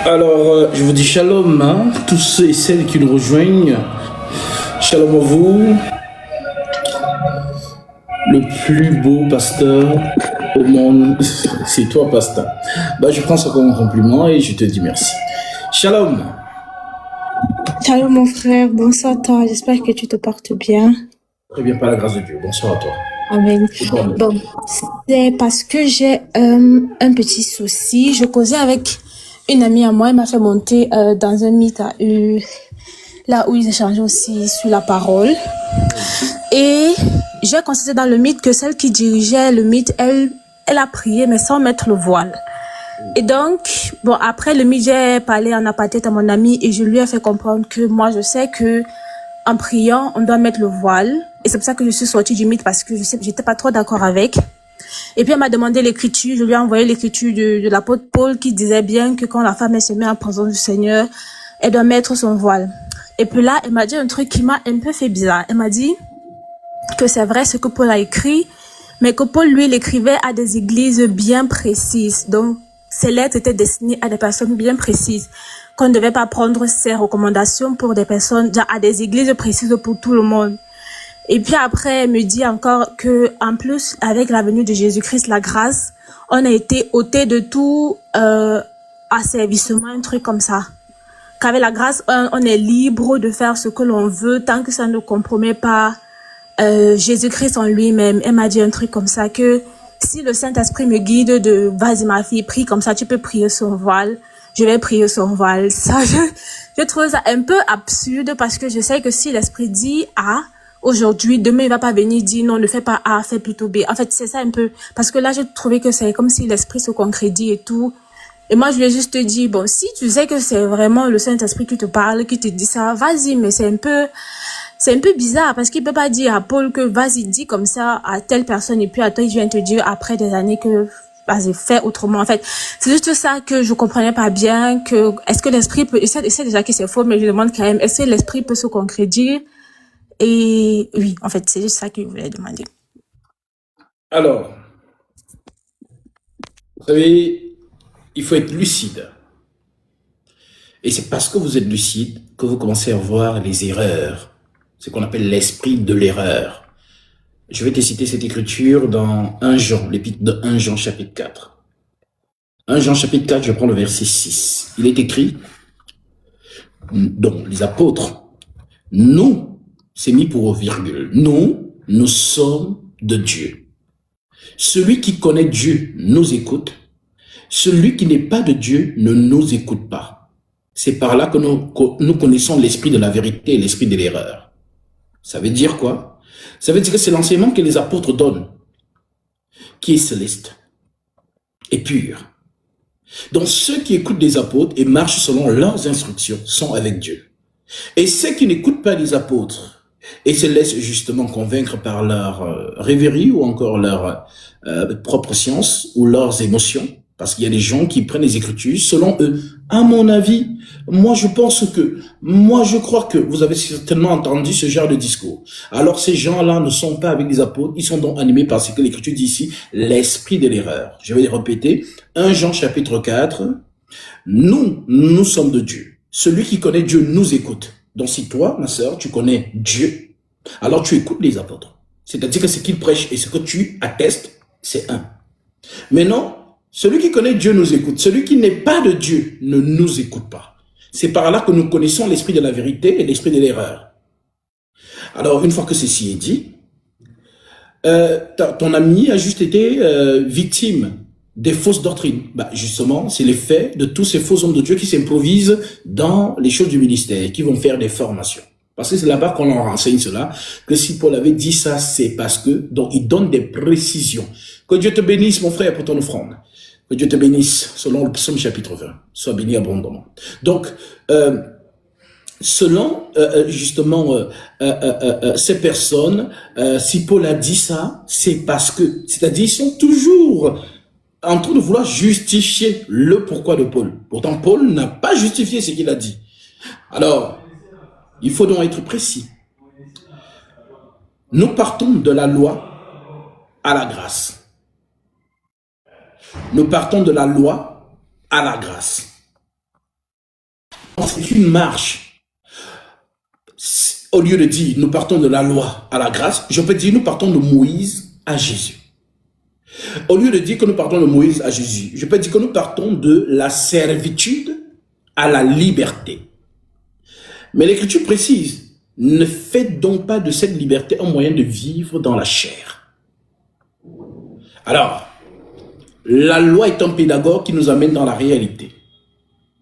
Alors, je vous dis shalom, hein, tous ceux et celles qui nous rejoignent. Shalom à vous, le plus beau pasteur au monde. C'est toi, pasteur. Bah, je prends ça comme un compliment et je te dis merci. Shalom. Salut mon frère, bonsoir à toi, j'espère que tu te portes bien. Très bien, par la grâce de Dieu. Bonsoir à toi. Amen. Bon, c'est parce que j'ai un petit souci. Je causais avec une amie à moi, elle m'a fait monter dans un meet là où ils échangeaient aussi sur la parole. Et j'ai constaté dans le meet que celle qui dirigeait le meet, elle a prié mais sans mettre le voile. Et donc, bon, après le meet, j'ai parlé en aparté à mon amie et je lui ai fait comprendre que moi, je sais que en priant, on doit mettre le voile. Et c'est pour ça que je suis sortie du mythe parce que je sais que j'étais pas trop d'accord avec. Et puis elle m'a demandé l'écriture. Je lui ai envoyé l'écriture de l'apôtre Paul qui disait bien que quand la femme elle se met en présence du Seigneur, elle doit mettre son voile. Et puis là, elle m'a dit un truc qui m'a un peu fait bizarre. Elle m'a dit que c'est vrai ce que Paul a écrit, mais que Paul, lui, l'écrivait à des églises bien précises. Donc, ces lettres étaient destinées à des personnes bien précises. Qu'on ne devait pas prendre ces recommandations pour des personnes, à des églises précises pour tout le monde. Et puis après, elle me dit encore que, en plus, avec la venue de Jésus-Christ, la grâce, on a été ôté de tout asservissement, un truc comme ça. Qu'avec la grâce, on est libre de faire ce que l'on veut tant que ça ne compromet pas Jésus-Christ en lui-même. Elle m'a dit un truc comme ça, que si le Saint-Esprit me guide de vas-y ma fille, prie comme ça, tu peux prier son voile, je vais prier son voile. Ça, je trouve ça un peu absurde parce que je sais que si l'Esprit dit A, aujourd'hui, demain il va pas venir dire non, ne fais pas A, fais plutôt B. En fait, c'est ça un peu, parce que là j'ai trouvé que c'est comme si l'Esprit se concrétise et tout. Et moi je lui ai juste dit, bon, si tu sais que c'est vraiment le Saint-Esprit qui te parle, qui te dit ça, vas-y, mais c'est un peu bizarre parce qu'il peut pas dire à Paul que vas-y, dis comme ça à telle personne et puis à toi il vient te dire après des années que vas-y, fais autrement. En fait, c'est juste ça que je comprenais pas bien, que est-ce que l'esprit peut, et c'est déjà que c'est faux, mais je demande quand même, est-ce que l'esprit peut se concrétiser? Et oui, en fait, c'est juste ça que je voulais demander. Alors, vous savez, il faut être lucide. Et c'est parce que vous êtes lucide que vous commencez à voir les erreurs. Ce qu'on appelle l'esprit de l'erreur. Je vais te citer cette écriture dans 1 Jean, l'épître de 1 Jean chapitre 4. 1 Jean chapitre 4, je prends le verset 6. Il est écrit, donc les apôtres, nous, c'est mis pour virgule, nous sommes de Dieu. Celui qui connaît Dieu nous écoute. Celui qui n'est pas de Dieu ne nous écoute pas. C'est par là que nous connaissons l'esprit de la vérité et l'esprit de l'erreur. Ça veut dire quoi? Ça veut dire que c'est l'enseignement que les apôtres donnent, qui est céleste et pur. Donc ceux qui écoutent les apôtres et marchent selon leurs instructions sont avec Dieu. Et ceux qui n'écoutent pas les apôtres et se laissent justement convaincre par leur rêverie ou encore leur propre science ou leurs émotions, parce qu'il y a des gens qui prennent les Écritures selon eux. À mon avis, moi je crois que vous avez certainement entendu ce genre de discours. Alors ces gens-là ne sont pas avec les apôtres, ils sont donc animés par ce que l'Écriture dit ici, l'esprit de l'erreur. Je vais les répéter. 1 Jean chapitre 4, nous sommes de Dieu. Celui qui connaît Dieu nous écoute. Donc si toi, ma sœur, tu connais Dieu, alors tu écoutes les apôtres. C'est-à-dire que ce qu'ils prêchent et ce que tu attestes, c'est un. Mais non, celui qui connaît Dieu nous écoute. Celui qui n'est pas de Dieu ne nous écoute pas. C'est par là que nous connaissons l'esprit de la vérité et l'esprit de l'erreur. Alors, une fois que ceci est dit, ton ami a juste été victime des fausses doctrines. Bah, justement, c'est l'effet de tous ces faux hommes de Dieu qui s'improvisent dans les choses du ministère, qui vont faire des formations. Parce que c'est là-bas qu'on leur renseigne cela, que si Paul avait dit ça, c'est parce que, donc il donne des précisions. Que Dieu te bénisse, mon frère, pour ton offrande. Que Dieu te bénisse, selon le psaume chapitre 20. Sois béni abondamment. Donc, selon justement ces personnes, si Paul a dit ça, c'est parce que, c'est-à-dire ils sont toujours en train de vouloir justifier le pourquoi de Paul. Pourtant, Paul n'a pas justifié ce qu'il a dit. Alors, il faut donc être précis. Nous partons de la loi à la grâce. Nous partons de la loi à la grâce. c'est une marche. Au lieu de dire nous partons de la loi à la grâce, je peux dire nous partons de Moïse à Jésus. Au lieu de dire que nous partons de Moïse à Jésus, je peux dire que nous partons de la servitude à la liberté. Mais l'Écriture précise, ne faites donc pas de cette liberté un moyen de vivre dans la chair. Alors, la loi est un pédagogue qui nous amène dans la réalité.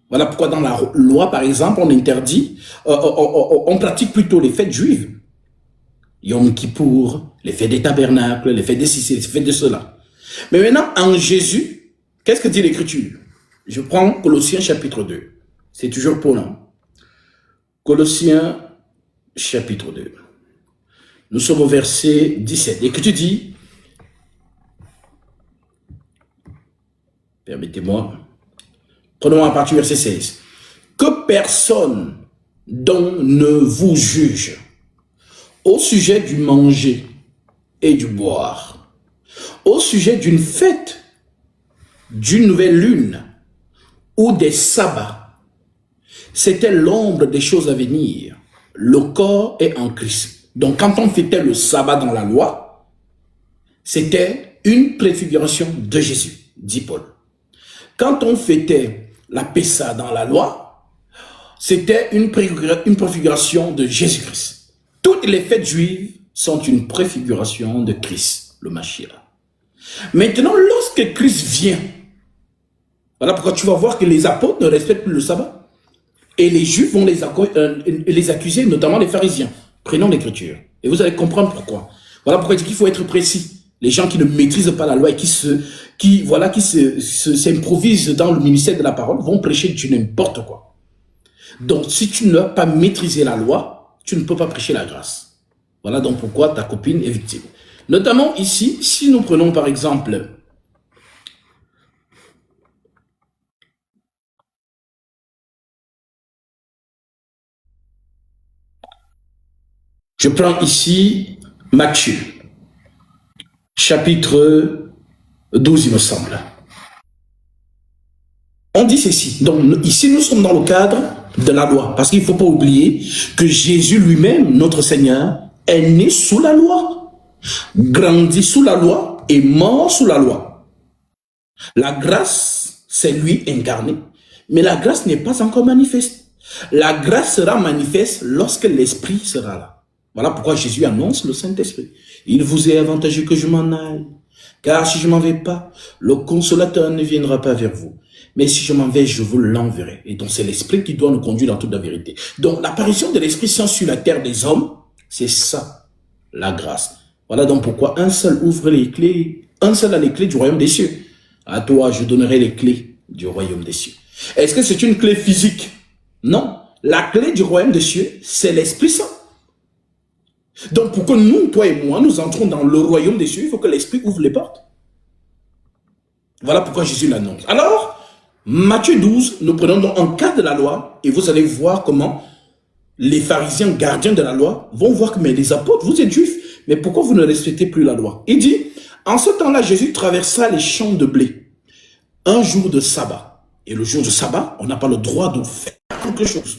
Voilà pourquoi dans la loi, par exemple, on interdit, on pratique plutôt les fêtes juives. Yom Kippour, les fêtes des tabernacles, les fêtes de ceci, les fêtes de cela. Mais maintenant, en Jésus, qu'est-ce que dit l'Écriture? Je prends Colossiens chapitre 2. C'est toujours Paul. Hein? Colossiens chapitre 2. Nous sommes au verset 17. L'Écriture dit, permettez-moi, prenons à partir du verset 16. Que personne donc ne vous juge au sujet du manger et du boire, au sujet d'une fête, d'une nouvelle lune ou des sabbats. C'était l'ombre des choses à venir. Le corps est en Christ. Donc quand on fêtait le sabbat dans la loi, c'était une préfiguration de Jésus, dit Paul. Quand on fêtait la Pessa dans la loi, c'était une préfiguration de Jésus-Christ. Toutes les fêtes juives sont une préfiguration de Christ, le Mashiach. Maintenant, lorsque Christ vient, voilà pourquoi tu vas voir que les apôtres ne respectent plus le sabbat. Et les juifs vont les accuser, notamment les pharisiens. Prenons l'Écriture. Et vous allez comprendre pourquoi. Voilà pourquoi il dit qu'il faut être précis. Les gens qui ne maîtrisent pas la loi et qui s'improvisent dans le ministère de la parole vont prêcher du n'importe quoi. Donc, si tu n'as pas maîtrisé la loi, tu ne peux pas prêcher la grâce. Voilà donc pourquoi ta copine est victime. Notamment ici, si nous prenons par exemple je prends ici Matthieu, chapitre 12, il me semble. On dit ceci. Donc, ici, nous sommes dans le cadre de la loi. Parce qu'il ne faut pas oublier que Jésus lui-même, notre Seigneur, est né sous la loi, grandi sous la loi et mort sous la loi. La grâce, c'est lui incarné. Mais la grâce n'est pas encore manifeste. La grâce sera manifeste lorsque l'Esprit sera là. Voilà pourquoi Jésus annonce le Saint-Esprit. Il vous est avantageux que je m'en aille. Car si je m'en vais pas, le consolateur ne viendra pas vers vous. Mais si je m'en vais, je vous l'enverrai. Et donc c'est l'Esprit qui doit nous conduire dans toute la vérité. Donc l'apparition de l'Esprit Saint sur la terre des hommes, c'est ça, la grâce. Voilà donc pourquoi un seul ouvre les clés, un seul a les clés du royaume des cieux. À toi, je donnerai les clés du royaume des cieux. Est-ce que c'est une clé physique? Non. La clé du royaume des cieux, c'est l'Esprit Saint. Donc pour que nous, toi et moi, nous entrons dans le royaume des cieux, il faut que l'Esprit ouvre les portes. Voilà pourquoi Jésus l'annonce. Alors, Matthieu 12, nous prenons donc un cas de la loi et vous allez voir comment les pharisiens gardiens de la loi vont voir que mais les apôtres, vous êtes juifs, mais pourquoi vous ne respectez plus la loi? Il dit, en ce temps-là, Jésus traversa les champs de blé, un jour de sabbat. Et le jour de sabbat, on n'a pas le droit de faire quelque chose.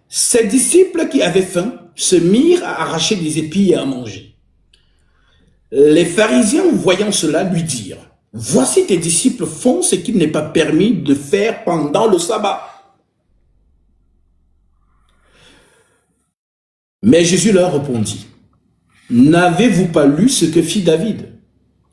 Ses disciples qui avaient faim se mirent à arracher des épis et à manger. Les pharisiens, voyant cela, lui dirent, « Voici tes disciples font ce qu'il n'est pas permis de faire pendant le sabbat. » Mais Jésus leur répondit, « N'avez-vous pas lu ce que fit David?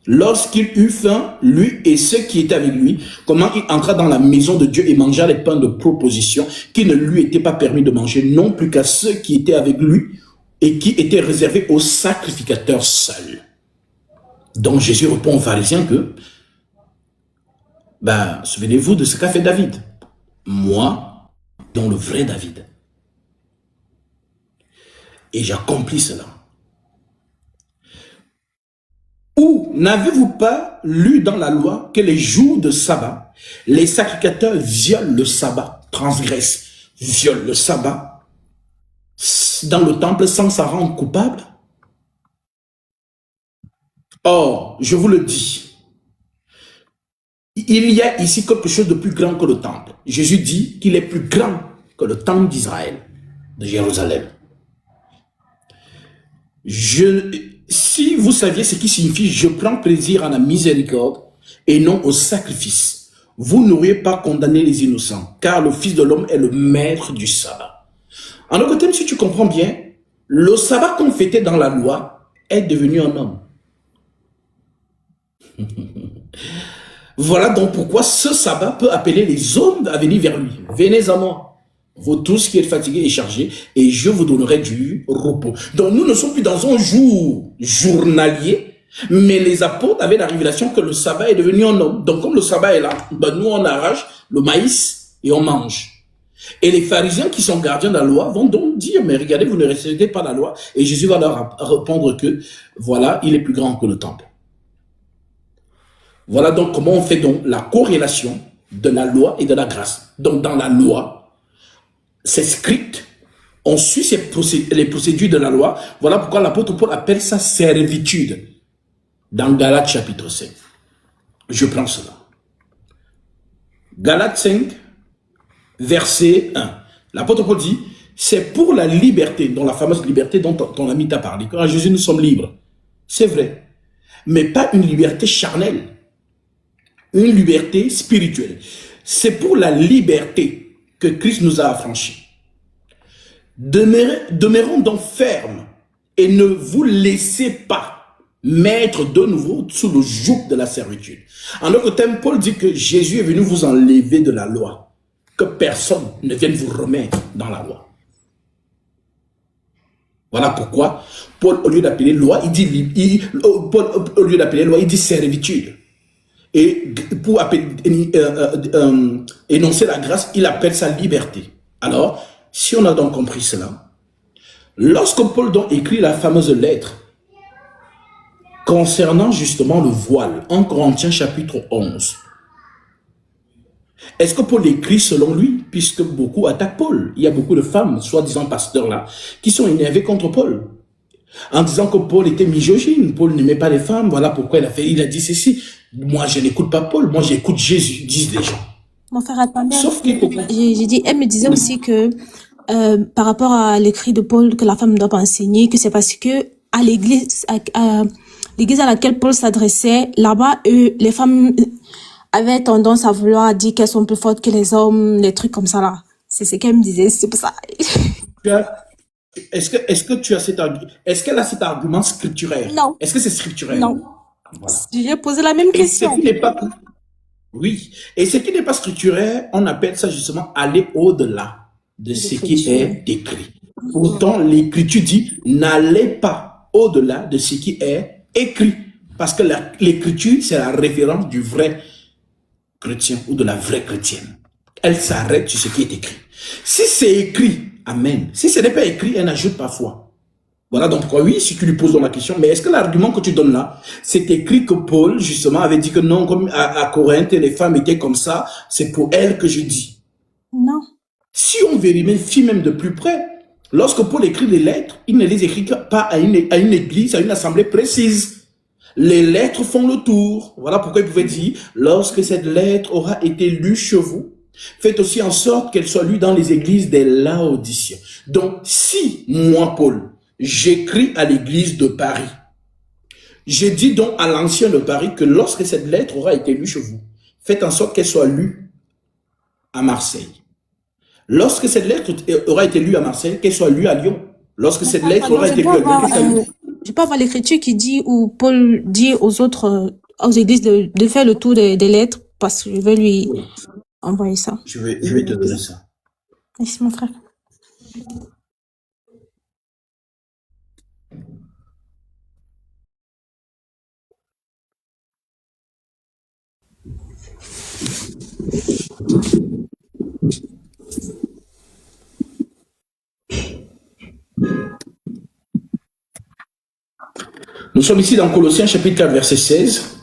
Lorsqu'il eut faim, lui et ceux qui étaient avec lui, comment il entra dans la maison de Dieu et mangea les pains de proposition qui ne lui étaient pas permis de manger, non plus qu'à ceux qui étaient avec lui et qui étaient réservés aux sacrificateurs seuls. » Donc Jésus répond aux pharisiens que, souvenez-vous de ce qu'a fait David. Moi, dans le vrai David. Et j'accomplis cela. Ou n'avez-vous pas lu dans la loi que les jours de sabbat, les sacrificateurs violent le sabbat, transgressent, violent le sabbat dans le temple sans s'en rendre coupable? Or, je vous le dis, il y a ici quelque chose de plus grand que le temple. Jésus dit qu'il est plus grand que le temple d'Israël, de Jérusalem. Si vous saviez ce qui signifie « je prends plaisir à la miséricorde et non au sacrifice », vous n'auriez pas condamné les innocents, car le Fils de l'homme est le maître du sabbat. En autre terme, si tu comprends bien, le sabbat qu'on fêtait dans la loi est devenu un homme. Voilà donc pourquoi ce sabbat peut appeler les hommes à venir vers lui. Venez à moi, vous tous qui êtes fatigués et chargés, et je vous donnerai du repos. Donc nous ne sommes plus dans un jour journalier, mais les apôtres avaient la révélation que le sabbat est devenu un homme. Donc comme le sabbat est là, ben nous on arrache le maïs et on mange. Et les pharisiens qui sont gardiens de la loi vont donc dire, mais regardez, vous ne respectez pas la loi. Et Jésus va leur répondre que, voilà, il est plus grand que le temple. Voilà donc comment on fait donc la corrélation de la loi et de la grâce. Donc dans la loi, c'est script, on suit les procédures de la loi. Voilà pourquoi l'apôtre Paul appelle ça servitude. Dans Galates chapitre 5. Je prends cela. Galates 5, verset 1. L'apôtre Paul dit, c'est pour la liberté, dont la fameuse liberté dont ton ami t'a parlé. Quand Jésus, nous sommes libres. C'est vrai. Mais pas une liberté charnelle. Une liberté spirituelle. C'est pour la liberté que Christ nous a affranchis. Demeurons donc fermes et ne vous laissez pas mettre de nouveau sous le joug de la servitude. En d'autres termes, Paul dit que Jésus est venu vous enlever de la loi. Que personne ne vienne vous remettre dans la loi. Voilà pourquoi Paul, au lieu d'appeler loi, il dit au lieu d'appeler loi, il dit servitude. Et pour énoncer la grâce, il appelle ça liberté. Alors, si on a donc compris cela, lorsque Paul donc écrit la fameuse lettre concernant justement le voile, en Corinthiens chapitre 11, est-ce que Paul écrit selon lui, puisque beaucoup attaquent Paul? Il y a beaucoup de femmes, soi-disant pasteurs là, qui sont énervées contre Paul, en disant que Paul était misogyne, Paul n'aimait pas les femmes, voilà pourquoi il a dit ceci. Moi, je n'écoute pas Paul, moi j'écoute Jésus, disent les gens. Mon frère, attendez. Sauf que J'ai dit, elle me disait aussi que par rapport à l'écrit de Paul que la femme ne doit pas enseigner, que c'est parce que à l'église à laquelle Paul s'adressait, là-bas, les femmes avaient tendance à vouloir dire qu'elles sont plus fortes que les hommes, les trucs comme ça là. C'est ce qu'elle me disait, c'est pour ça. Est-ce que tu as cet argument? Est-ce qu'elle a cet argument scripturaire? Non. Est-ce que c'est scripturaire? Non. Voilà. J'ai posé la même question. Oui. Et ce qui n'est pas scripturaire, on appelle ça justement aller au-delà de ce qui est écrit. Pourtant, l'écriture dit n'allez pas au-delà de ce qui est écrit. Parce que l'écriture, c'est la référence du vrai chrétien ou de la vraie chrétienne. Elle s'arrête sur ce qui est écrit. Si c'est écrit, amen. Si ce n'est pas écrit, elle n'ajoute pas foi. Voilà donc pourquoi, oui, si tu lui poses la question, mais est-ce que l'argument que tu donnes là, c'est écrit que Paul, justement, avait dit que non, comme à Corinthe, les femmes étaient comme ça, c'est pour elles que je dis. Non. Si on vérifie même de plus près, lorsque Paul écrit les lettres, il ne les écrit pas à une église, à une assemblée précise. Les lettres font le tour. Voilà pourquoi il pouvait dire, lorsque cette lettre aura été lue chez vous, faites aussi en sorte qu'elle soit lue dans les églises des Laodiciens. Donc, si moi, Paul, j'écris à l'église de Paris, je dis donc à l'ancien de Paris que lorsque cette lettre aura été lue chez vous, faites en sorte qu'elle soit lue à Marseille. Lorsque cette lettre aura été lue à Marseille, qu'elle soit lue à Lyon. Lorsque cette lettre aura été lue à Lyon, je peux avoir l'écriture qui dit, où Paul dit aux autres, aux églises de faire le tour des lettres, parce que je vais lui envoyer ça. Je vais te donner ça. Merci mon frère. Nous sommes ici dans Colossiens chapitre 4 verset 16.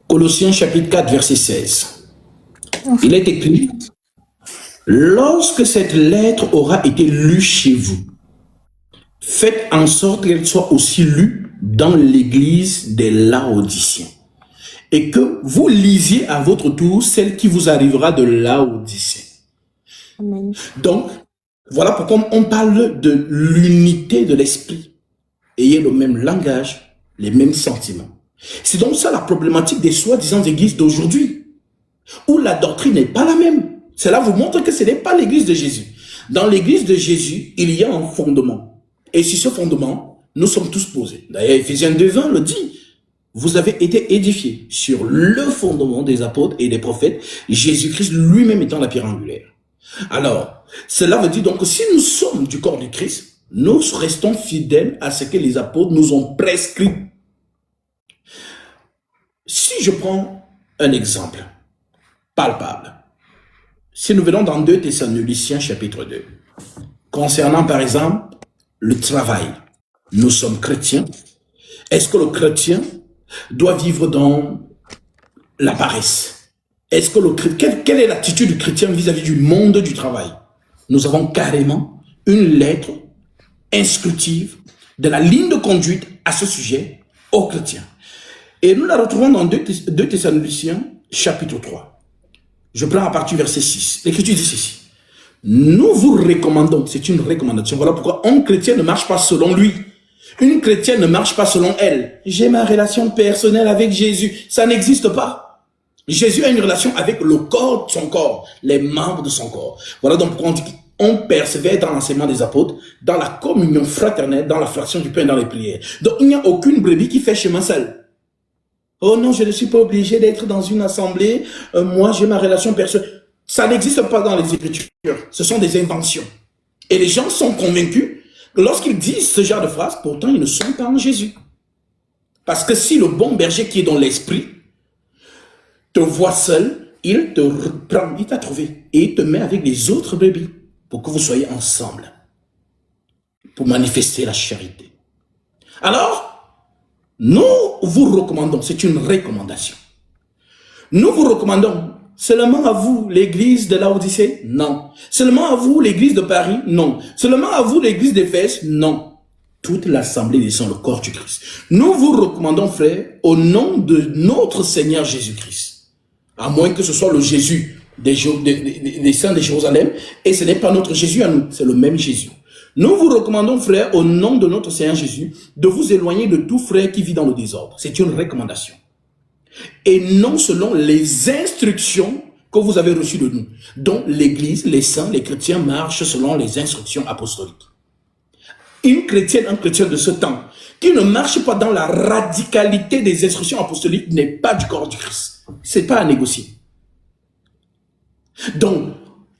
Colossiens chapitre 4 verset 16. Il est écrit, lorsque cette lettre aura été lue chez vous, faites en sorte qu'elle soit aussi lue dans l'église des Laodiciens. Et que vous lisiez à votre tour celle qui vous arrivera de Laodicée. Amen. Donc, voilà pourquoi on parle de l'unité de l'esprit. Ayez le même langage, les mêmes sentiments. C'est donc ça la problématique des soi-disant églises d'aujourd'hui, où la doctrine n'est pas la même. Cela vous montre que ce n'est pas l'église de Jésus. Dans l'église de Jésus, il y a un fondement. Et sur ce fondement, nous sommes tous posés. D'ailleurs, Ephésiens 2:20 le dit. Vous avez été édifiés sur le fondement des apôtres et des prophètes, Jésus-Christ lui-même étant la pierre angulaire. Alors, cela veut dire donc que si nous sommes du corps du Christ, nous restons fidèles à ce que les apôtres nous ont prescrit. Si je prends un exemple palpable, si nous venons dans 2 Thessaloniciens chapitre 2, concernant par exemple le travail, nous sommes chrétiens. Est-ce que le chrétien doit vivre dans la paresse? Est-ce que quelle est l'attitude du chrétien vis-à-vis du monde du travail? Nous avons carrément une lettre instructive de la ligne de conduite à ce sujet aux chrétiens. Et nous la retrouvons dans 2 Thessaloniciens chapitre 3. Je prends à partir du verset 6. L'Écriture dit ceci. Nous vous recommandons, c'est une recommandation, voilà pourquoi un chrétien ne marche pas selon lui. Une chrétienne ne marche pas selon elle. J'ai ma relation personnelle avec Jésus. Ça n'existe pas. Jésus a une relation avec le corps de son corps, les membres de son corps. Voilà donc pourquoi on dit qu'on persévère dans l'enseignement des apôtres, dans la communion fraternelle, dans la fraction du pain, dans les prières. Donc il n'y a aucune brebis qui fait chemin seul. Oh non, je ne suis pas obligé d'être dans une assemblée. Moi, j'ai ma relation personnelle. Ça n'existe pas dans les Écritures. Ce sont des inventions. Et les gens sont convaincus que lorsqu'ils disent ce genre de phrases, pourtant ils ne sont pas en Jésus. Parce que si le bon berger qui est dans l'esprit te voit seul, il te reprend, il t'a trouvé et il te met avec les autres brebis pour que vous soyez ensemble, pour manifester la charité. Alors, nous vous recommandons, c'est une recommandation. Nous vous recommandons seulement à vous, l'église de Laodicée? Non. Seulement à vous, l'église de Paris? Non. Seulement à vous, l'église d'Éphèse? Non. Toute l'assemblée des saints, le corps du Christ. Nous vous recommandons, frères, au nom de notre Seigneur Jésus-Christ. À moins que ce soit le Jésus des saints de Jérusalem, et ce n'est pas notre Jésus à nous, c'est le même Jésus. Nous vous recommandons, frères, au nom de notre Seigneur Jésus, de vous éloigner de tout frère qui vit dans le désordre. C'est une recommandation. Et non selon les instructions que vous avez reçues de nous, dont l'Église, les saints, les chrétiens marchent selon les instructions apostoliques. Une chrétienne, un chrétien de ce temps, qui ne marche pas dans la radicalité des instructions apostoliques, n'est pas du corps du Christ. C'est pas à négocier. Donc,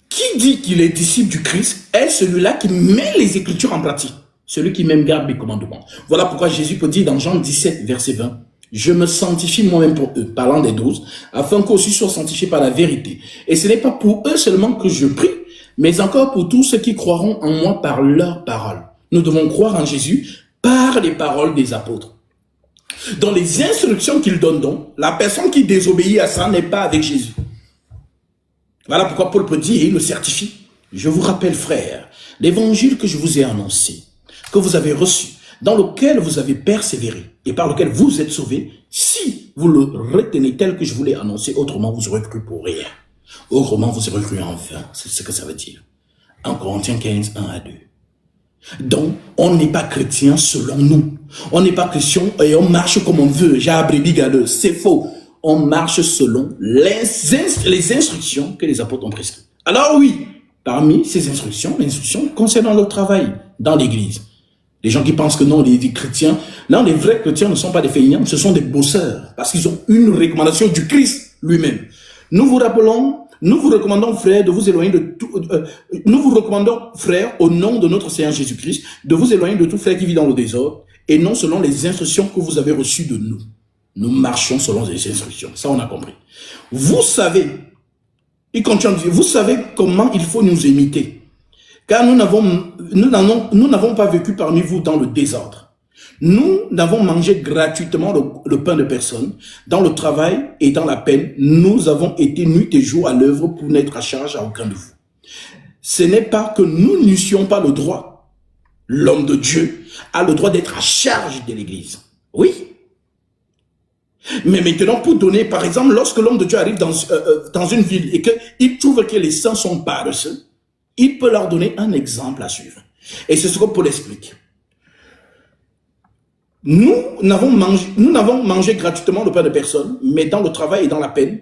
qui dit qu'il est disciple du Christ est celui-là qui met les Écritures en pratique. Celui qui même garde mes commandements. Voilà pourquoi Jésus peut dire dans Jean 17, verset 20, « Je me sanctifie moi-même pour eux, parlant des 12, afin qu'eux aussi soient sanctifiés par la vérité. Et ce n'est pas pour eux seulement que je prie, mais encore pour tous ceux qui croiront en moi par leur parole. » Nous devons croire en Jésus par les paroles des apôtres. Dans les instructions qu'il donne donc, la personne qui désobéit à ça n'est pas avec Jésus. Voilà pourquoi Paul peut dire, et il le certifie. Je vous rappelle, frères, l'évangile que je vous ai annoncé, que vous avez reçu, dans lequel vous avez persévéré et par lequel vous êtes sauvés, si vous le retenez tel que je vous l'ai annoncé, autrement vous aurez cru pour rien. Autrement vous aurez cru en vain. C'est ce que ça veut dire. 1 Corinthiens 15, 1 à 2. Donc, on n'est pas chrétien selon nous. On n'est pas chrétien et on marche comme on veut. J'ai brebis galeuse. C'est faux. On marche selon les instructions que les apôtres ont prescrites. Alors oui, parmi ces instructions, l'instruction concernant le travail dans l'église. Les gens qui pensent que non, les chrétiens, non, les vrais chrétiens ne sont pas des feignants, ce sont des bosseurs, parce qu'ils ont une recommandation du Christ lui-même. Nous vous recommandons, frères, de vous éloigner de tout, nous vous recommandons, frères, au nom de notre Seigneur Jésus-Christ, de vous éloigner de tout frère qui vit dans le désordre, et non selon les instructions que vous avez reçues de nous. Nous marchons selon les instructions. Ça, on a compris. Vous savez, il continue de dire, vous savez comment il faut nous imiter. Car nous n'avons pas vécu parmi vous dans le désordre. Nous n'avons mangé gratuitement le pain de personne. Dans le travail et dans la peine, nous avons été nuit et jour à l'œuvre pour n'être à charge à aucun de vous. Ce n'est pas que nous n'eussions pas le droit. L'homme de Dieu a le droit d'être à charge de l'Église. Oui. Mais maintenant, pour donner, par exemple, lorsque l'homme de Dieu arrive dans une ville et qu'il trouve que les saints sont paresseux, il peut leur donner un exemple à suivre. Et c'est ce que Paul explique. Nous n'avons mangé gratuitement le pain de personne, mais dans le travail et dans la peine,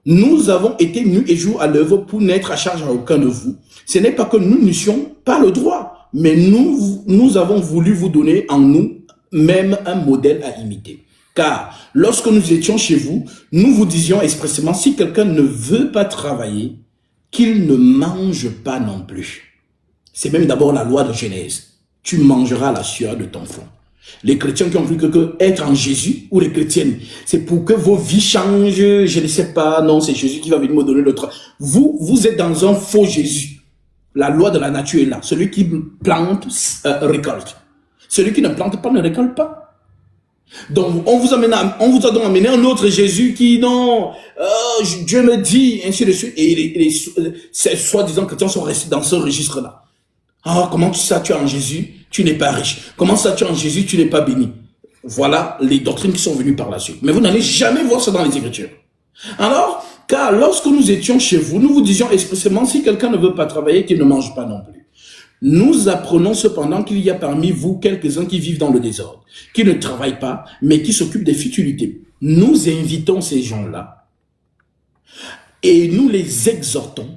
nous avons été nuits et jours à l'œuvre pour n'être à charge à aucun de vous. Ce n'est pas que nous n'eussions pas le droit, mais nous avons voulu vous donner en nous même un modèle à imiter. Car lorsque nous étions chez vous, nous vous disions expressément, si quelqu'un ne veut pas travailler, qu'il ne mange pas non plus. C'est même d'abord la loi de Genèse. Tu mangeras la sueur de ton front. Les chrétiens qui ont cru que être en Jésus, ou les chrétiennes, c'est pour que vos vies changent, je ne sais pas, non, c'est Jésus qui va venir me donner le travail. Vous êtes dans un faux Jésus. La loi de la nature est là. Celui qui plante, récolte. Celui qui ne plante pas, ne récolte pas. Donc, on vous a donc amené un autre Jésus qui, non, Dieu me dit, ainsi de suite. Et ces soi-disant chrétiens sont restés dans ce registre-là. Ah, comment ça tu es en Jésus, tu n'es pas riche. Comment ça tu es en Jésus, tu n'es pas béni. Voilà les doctrines qui sont venues par la suite. Mais vous n'allez jamais voir ça dans les Écritures. Alors, car lorsque nous étions chez vous, nous vous disions expressément, si quelqu'un ne veut pas travailler, qu'il ne mange pas non plus. Nous apprenons cependant qu'il y a parmi vous quelques-uns qui vivent dans le désordre, qui ne travaillent pas, mais qui s'occupent des futilités. Nous invitons ces gens-là et nous les exhortons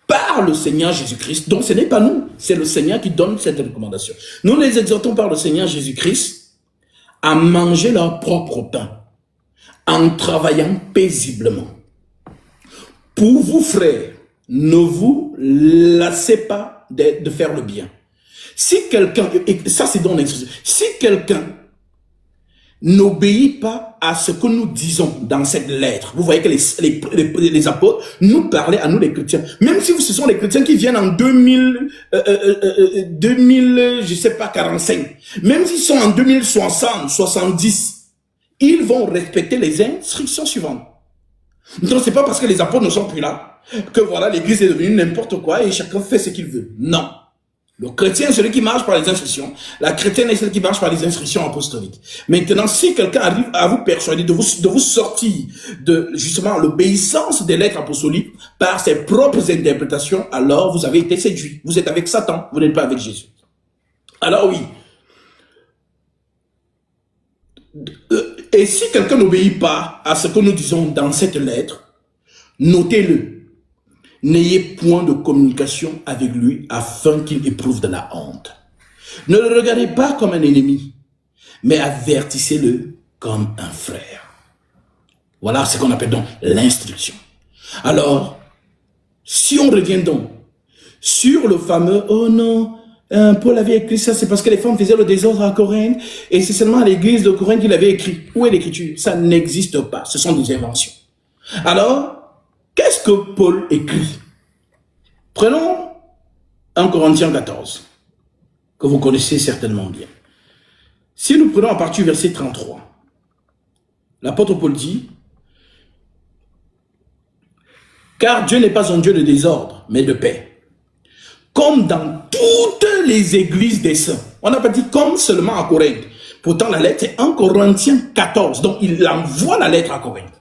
par le Seigneur Jésus-Christ. Donc ce n'est pas nous, c'est le Seigneur qui donne cette recommandation. Nous les exhortons par le Seigneur Jésus-Christ à manger leur propre pain en travaillant paisiblement. Pour vous, frères, ne vous lassez pas de faire le bien. Si quelqu'un, et ça c'est dans l'expression, si quelqu'un n'obéit pas à ce que nous disons dans cette lettre, vous voyez que les apôtres nous parlaient à nous les chrétiens, même si ce sont les chrétiens qui viennent en 2000, je sais pas, 45, même s'ils sont en 2060, 70, ils vont respecter les instructions suivantes. Donc c'est pas parce que les apôtres ne sont plus là que voilà, l'église est devenue n'importe quoi et chacun fait ce qu'il veut. Non. Le chrétien est celui qui marche par les instructions. La chrétienne est celle qui marche par les instructions apostoliques. Maintenant, si quelqu'un arrive à vous persuader de vous sortir de justement l'obéissance des lettres apostoliques par ses propres interprétations, alors vous avez été séduit. Vous êtes avec Satan, vous n'êtes pas avec Jésus. Alors oui. Et si quelqu'un n'obéit pas à ce que nous disons dans cette lettre, notez-le. N'ayez point de communication avec lui afin qu'il éprouve de la honte. Ne le regardez pas comme un ennemi, mais avertissez-le comme un frère. Voilà ce qu'on appelle donc l'instruction. Alors, si on revient donc sur le fameux « Oh non, Paul avait écrit ça, c'est parce que les femmes faisaient le désordre à Corinthe et c'est seulement à l'église de Corinthe qu'il avait écrit. » Où est l'écriture? Ça n'existe pas, ce sont des inventions. Alors, qu'est-ce que Paul écrit? Prenons 1 Corinthiens 14, que vous connaissez certainement bien. Si nous prenons à partir du verset 33, l'apôtre Paul dit, « Car Dieu n'est pas un Dieu de désordre, mais de paix. Comme dans toutes les églises des saints. » On n'a pas dit comme seulement à Corinthe. Pourtant, la lettre est 1 Corinthiens 14. Donc, il envoie la lettre à Corinthe.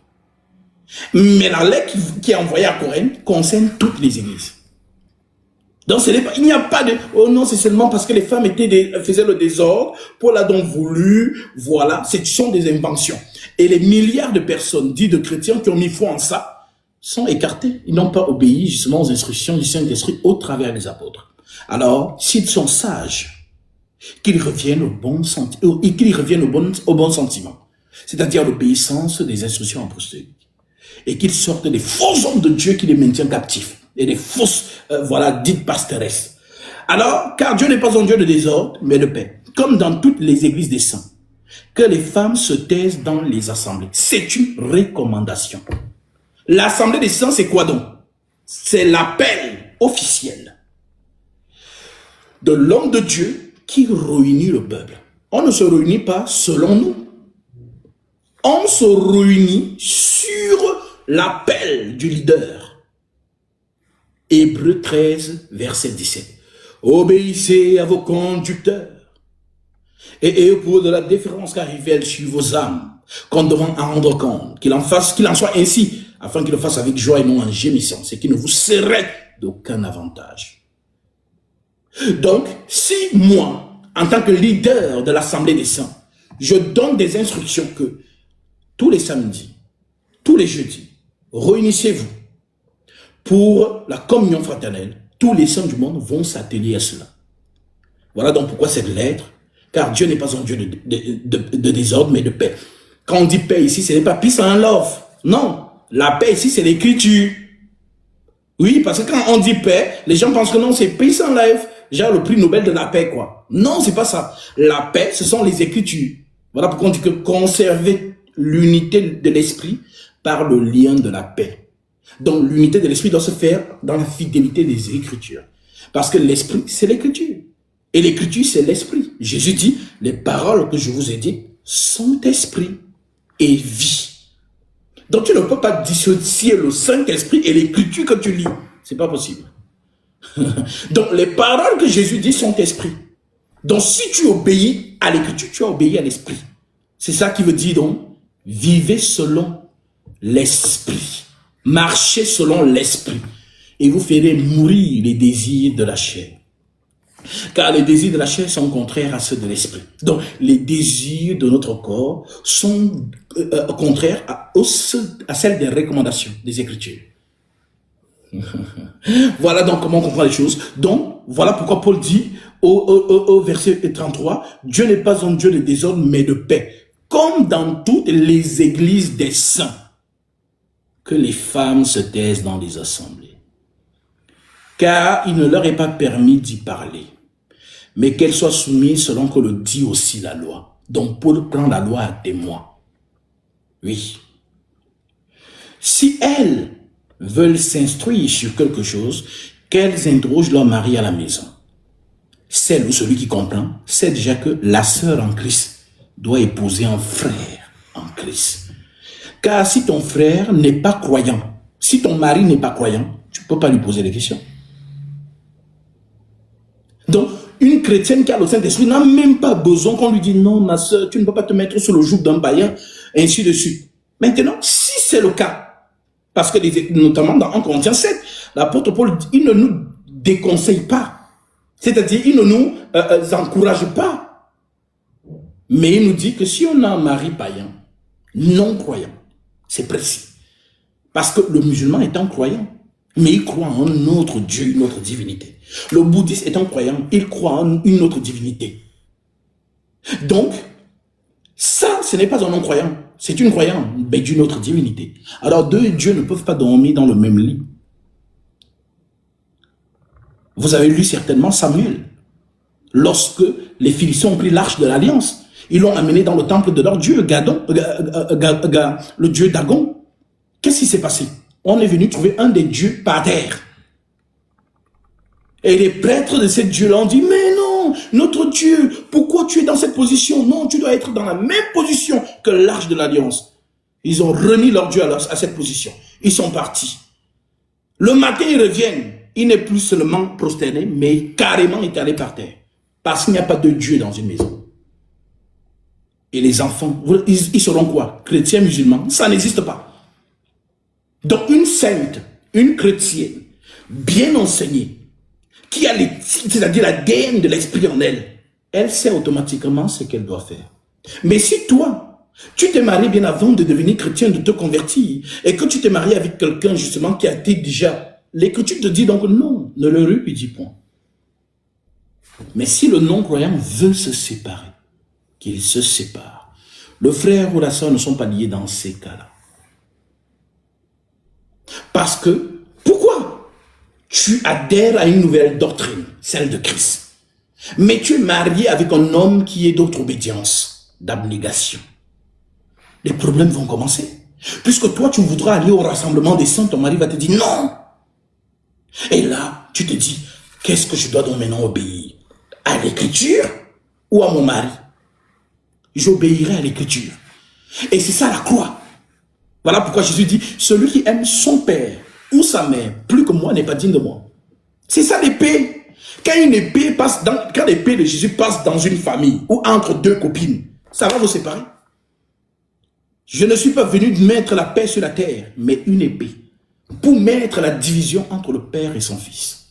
Mais la lettre qui est envoyée à Corinthe concerne toutes les églises. Donc, il n'y a pas de... Oh non, c'est seulement parce que les femmes faisaient le désordre. Paul a donc voulu... Voilà, ce sont des inventions. Et les milliards de personnes, dites de chrétiens, qui ont mis foi en ça, sont écartés. Ils n'ont pas obéi justement aux instructions du Saint-Esprit au travers des apôtres. Alors, s'ils sont sages, qu'ils reviennent au bon sentiment, au bon sentiment, c'est-à-dire l'obéissance des instructions apostoliques, et qu'ils sortent des faux hommes de Dieu qui les maintiennent captifs, et des fausses, voilà, dites pasteresses. Alors, car Dieu n'est pas un Dieu de désordre, mais de paix, comme dans toutes les églises des saints, que les femmes se taisent dans les assemblées. C'est une recommandation. L'assemblée des saints, c'est quoi donc? C'est l'appel officiel de l'homme de Dieu qui réunit le peuple. On ne se réunit pas selon nous. On se réunit sur l'appel du leader. Hébreux 13, verset 17. Obéissez à vos conducteurs et pour de la déférence car ils veulent sur vos âmes, qu'on devant en rendre compte, qu'il en soit ainsi, afin qu'il le fasse avec joie et non en gémissant, ce qui ne vous serait d'aucun avantage. Donc, si moi, en tant que leader de l'Assemblée des Saints, je donne des instructions que tous les samedis, tous les jeudis, réunissez-vous pour la communion fraternelle, tous les saints du monde vont s'atteler à cela. Voilà donc pourquoi cette lettre, car Dieu n'est pas un Dieu de désordre, mais de paix. Quand on dit paix ici, ce n'est pas peace and love. Non, la paix ici, c'est l'écriture. Oui, parce que quand on dit paix, les gens pensent que non, c'est peace and love, genre le prix Nobel de la paix, quoi. Non, c'est pas ça. La paix, ce sont les écritures. Voilà pourquoi on dit que conserver l'unité de l'esprit par le lien de la paix. Donc, l'unité de l'esprit doit se faire dans la fidélité des Écritures. Parce que l'esprit, c'est l'Écriture. Et l'Écriture, c'est l'esprit. Jésus dit, les paroles que je vous ai dites sont esprit et vie. Donc, tu ne peux pas dissocier le Saint-Esprit et l'Écriture que tu lis. C'est pas possible. Donc, les paroles que Jésus dit sont esprit. Donc, si tu obéis à l'Écriture, tu as obéi à l'esprit. C'est ça qui veut dire donc, vivez selon l'esprit. Marchez selon l'esprit et vous ferez mourir les désirs de la chair. Car les désirs de la chair sont contraires à ceux de l'esprit. Donc, les désirs de notre corps sont contraires à celles des recommandations des Écritures. Voilà donc comment on comprend les choses. Donc, voilà pourquoi Paul dit au verset 33, Dieu n'est pas un Dieu de désordre, mais de paix. Comme dans toutes les églises des saints. Que les femmes se taisent dans les assemblées, car il ne leur est pas permis d'y parler, mais qu'elles soient soumises selon que le dit aussi la loi. Donc Paul prend la loi à témoin. Oui. Si elles veulent s'instruire sur quelque chose, qu'elles interrogent leur mari à la maison. Celle ou celui qui comprend sait déjà que la sœur en Christ doit épouser un frère en Christ. Car si ton frère n'est pas croyant, si ton mari n'est pas croyant, tu ne peux pas lui poser des questions. Donc, une chrétienne qui a le Saint-Esprit n'a même pas besoin qu'on lui dise non, ma soeur, tu ne peux pas te mettre sous le joug d'un païen, et ainsi de suite. Maintenant, si c'est le cas, parce que notamment dans 1 Corinthiens 7, l'apôtre Paul, il ne nous déconseille pas. C'est-à-dire, il ne nous encourage pas. Mais il nous dit que si on a un mari païen, non croyant, c'est précis. Parce que le musulman est un croyant, mais il croit en un autre Dieu, une autre divinité. Le bouddhiste est un croyant, il croit en une autre divinité. Donc, ça, ce n'est pas un non-croyant, c'est une croyante, mais d'une autre divinité. Alors, deux dieux ne peuvent pas dormir dans le même lit. Vous avez lu certainement Samuel. Lorsque les Philistins ont pris l'arche de l'Alliance, ils l'ont amené dans le temple de leur dieu, le dieu Dagon. Qu'est-ce qui s'est passé? On est venu trouver un des dieux par terre. Et les prêtres de ces dieux-là ont dit, mais non, notre Dieu, pourquoi tu es dans cette position? Non, tu dois être dans la même position que l'arche de l'Alliance. Ils ont remis leur Dieu à cette position. Ils sont partis. Le matin, ils reviennent. Il n'est plus seulement prosterné, mais carrément étalé par terre. Parce qu'il n'y a pas de Dieu dans une maison. Et les enfants, ils seront quoi? Chrétiens, musulmans? Ça n'existe pas. Donc une sainte, une chrétienne, bien enseignée, qui a c'est-à-dire l'ADN de l'esprit en elle, elle sait automatiquement ce qu'elle doit faire. Mais si toi, tu t'es marié bien avant de devenir chrétien, de te convertir, et que tu t'es marié avec quelqu'un justement qui a été déjà, l'Écriture te dit donc non, ne le répudie point. Mais si le non-croyant veut se séparer, qu'il se sépare. Le frère ou la sœur ne sont pas liés dans ces cas-là. Parce que, pourquoi? Tu adhères à une nouvelle doctrine, celle de Christ. Mais tu es marié avec un homme qui est d'autre obédience, d'abnégation. Les problèmes vont commencer. Puisque toi, tu voudras aller au rassemblement des saints, ton mari va te dire non. Et là, tu te dis, qu'est-ce que je dois donc maintenant obéir? À l'Écriture ou à mon mari? J'obéirai à l'Écriture. Et c'est ça la croix. Voilà pourquoi Jésus dit, celui qui aime son père ou sa mère plus que moi n'est pas digne de moi. C'est ça l'épée. Quand quand l'épée de Jésus passe dans une famille ou entre deux copines, ça va vous séparer. Je ne suis pas venu mettre la paix sur la terre, mais une épée pour mettre la division entre le père et son fils.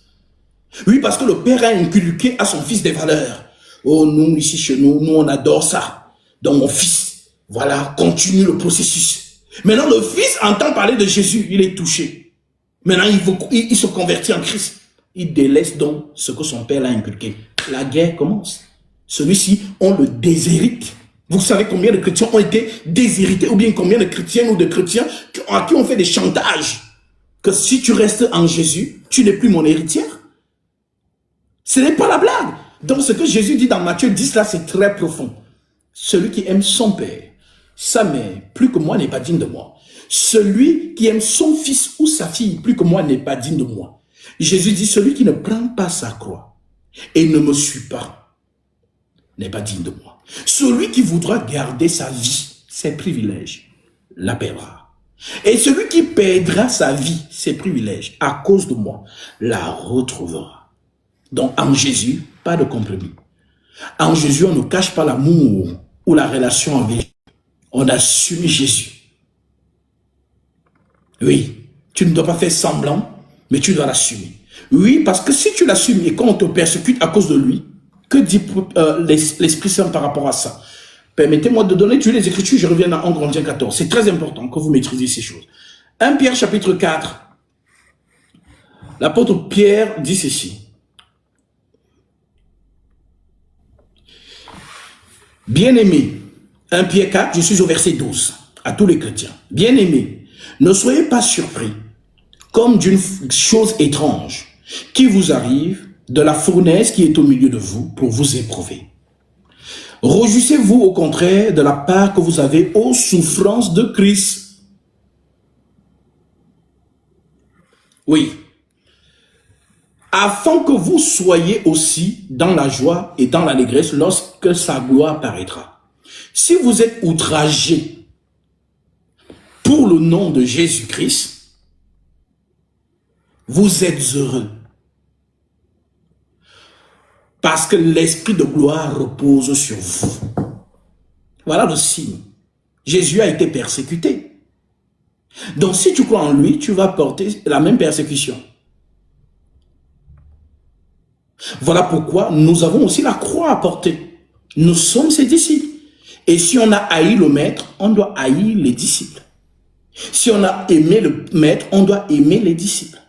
Oui, parce que le père a inculqué à son fils des valeurs. Oh, nous, ici, chez nous, on adore ça. Donc, mon fils, voilà, continue le processus. Maintenant, le fils entend parler de Jésus, il est touché. Maintenant, il se convertit en Christ. Il délaisse donc ce que son père l'a inculqué. La guerre commence. Celui-ci, on le déshérite. Vous savez combien de chrétiens ont été déshérités, ou bien combien de chrétiennes ou de chrétiens à qui on fait des chantages. Que si tu restes en Jésus, tu n'es plus mon héritière. Ce n'est pas la blague. Donc ce que Jésus dit dans Matthieu 10, là, c'est très profond. Celui qui aime son père, sa mère, plus que moi, n'est pas digne de moi. Celui qui aime son fils ou sa fille, plus que moi, n'est pas digne de moi. Jésus dit, celui qui ne prend pas sa croix et ne me suit pas, n'est pas digne de moi. Celui qui voudra garder sa vie, ses privilèges, la perdra. Et celui qui perdra sa vie, ses privilèges, à cause de moi, la retrouvera. Donc en Jésus, pas de compromis. En Jésus, on ne cache pas l'amour ou la relation avec Dieu. On assume Jésus. Oui, tu ne dois pas faire semblant, mais tu dois l'assumer. Oui, parce que si tu l'assumes et qu'on te persécute à cause de lui, que dit l'Esprit Saint par rapport à ça? Permettez-moi de donner les Écritures, je reviens dans 1 Corinthiens 14. C'est très important que vous maîtrisiez ces choses. 1 Pierre chapitre 4, l'apôtre Pierre dit ceci. Bien-aimés, 1 Pierre 4, je suis au verset 12, à tous les chrétiens. Bien-aimés, ne soyez pas surpris, comme d'une chose étrange, qui vous arrive de la fournaise qui est au milieu de vous pour vous éprouver. Réjouissez-vous au contraire de la part que vous avez aux souffrances de Christ. Oui. Afin que vous soyez aussi dans la joie et dans l'allégresse lorsque sa gloire paraîtra. Si vous êtes outragés pour le nom de Jésus-Christ, vous êtes heureux. Parce que l'esprit de gloire repose sur vous. Voilà le signe. Jésus a été persécuté. Donc si tu crois en lui, tu vas porter la même persécution. Voilà pourquoi nous avons aussi la croix à porter. Nous sommes ses disciples. Et si on a haï le maître, on doit haïr les disciples. Si on a aimé le maître, on doit aimer les disciples.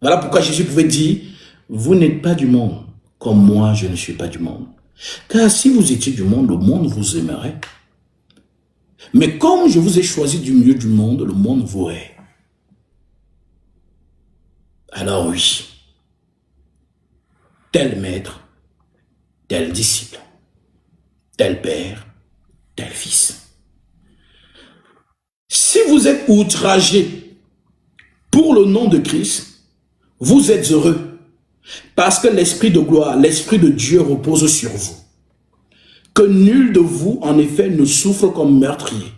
Voilà pourquoi Jésus pouvait dire, vous n'êtes pas du monde, comme moi je ne suis pas du monde. Car si vous étiez du monde, le monde vous aimerait. Mais comme je vous ai choisi du milieu du monde, le monde vous hait. Alors oui, tel maître, tel disciple, tel père, tel fils. Si vous êtes outragés pour le nom de Christ, vous êtes heureux parce que l'esprit de gloire, l'esprit de Dieu repose sur vous. Que nul de vous, en effet, ne souffre comme meurtrier,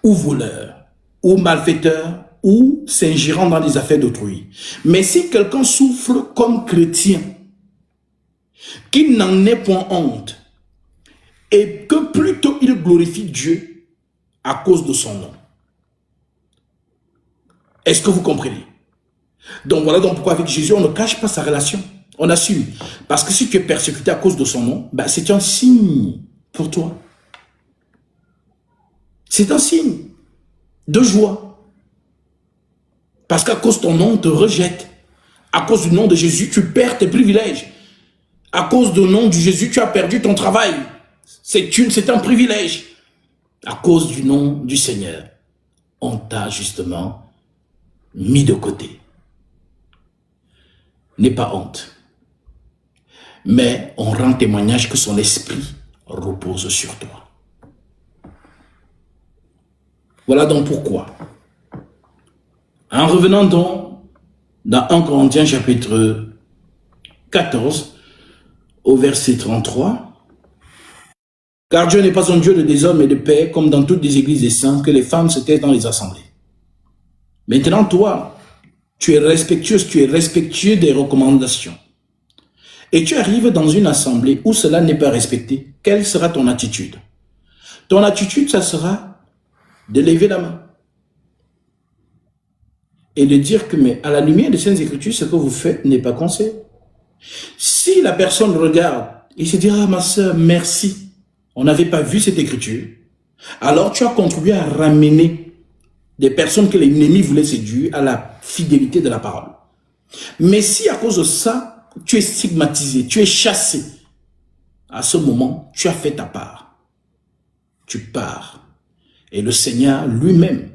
ou voleur, ou malfaiteur, ou s'ingérant dans les affaires d'autrui. Mais si quelqu'un souffre comme chrétien, qu'il n'en ait point honte, et que plutôt il glorifie Dieu à cause de son nom. Est-ce que vous comprenez? Donc voilà donc pourquoi avec Jésus, on ne cache pas sa relation. On assume. Parce que si tu es persécuté à cause de son nom, ben c'est un signe pour toi. C'est un signe de joie. Parce qu'à cause de ton nom, on te rejette. À cause du nom de Jésus, tu perds tes privilèges. À cause du nom de Jésus, tu as perdu ton travail. C'est un privilège. À cause du nom du Seigneur, on t'a justement mis de côté. N'aie pas honte. Mais on rend témoignage que son esprit repose sur toi. Voilà donc pourquoi. En revenant donc dans 1 Corinthiens chapitre 14 au verset 33, car Dieu n'est pas un Dieu de désordre et de paix, comme dans toutes les églises des saints, que les femmes se taisent dans les assemblées. Maintenant, toi, tu es respectueux des recommandations. Et tu arrives dans une assemblée où cela n'est pas respecté. Quelle sera ton attitude? Ton attitude, ça sera de lever la main. et de dire que, mais à la lumière des Saintes Écritures, ce que vous faites n'est pas conseil. Si la personne regarde et se dit, ah ma soeur, merci, on n'avait pas vu cette écriture, alors tu as contribué à ramener des personnes que l'ennemi voulait séduire à la fidélité de la parole. Mais si à cause de ça, tu es stigmatisé, tu es chassé, à ce moment, tu as fait ta part. Tu pars. Et le Seigneur lui-même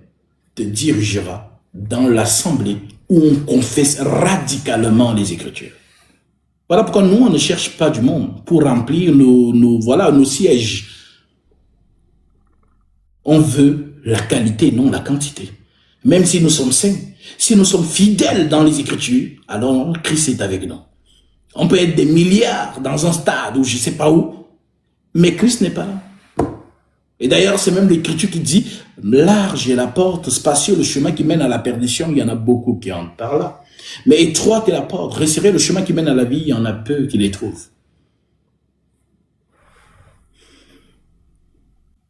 te dirigera dans l'assemblée où on confesse radicalement les Écritures. Voilà pourquoi nous, on ne cherche pas du monde pour remplir nos sièges. On veut la qualité, non la quantité. Même si nous sommes saints, si nous sommes fidèles dans les Écritures, alors Christ est avec nous. On peut être des milliards dans un stade ou je ne sais pas où, mais Christ n'est pas là. Et d'ailleurs, c'est même l'Écriture qui dit, large est la porte, spacieux le chemin qui mène à la perdition, il y en a beaucoup qui entrent par là. Mais étroite est la porte, resserré le chemin qui mène à la vie, il y en a peu qui les trouvent.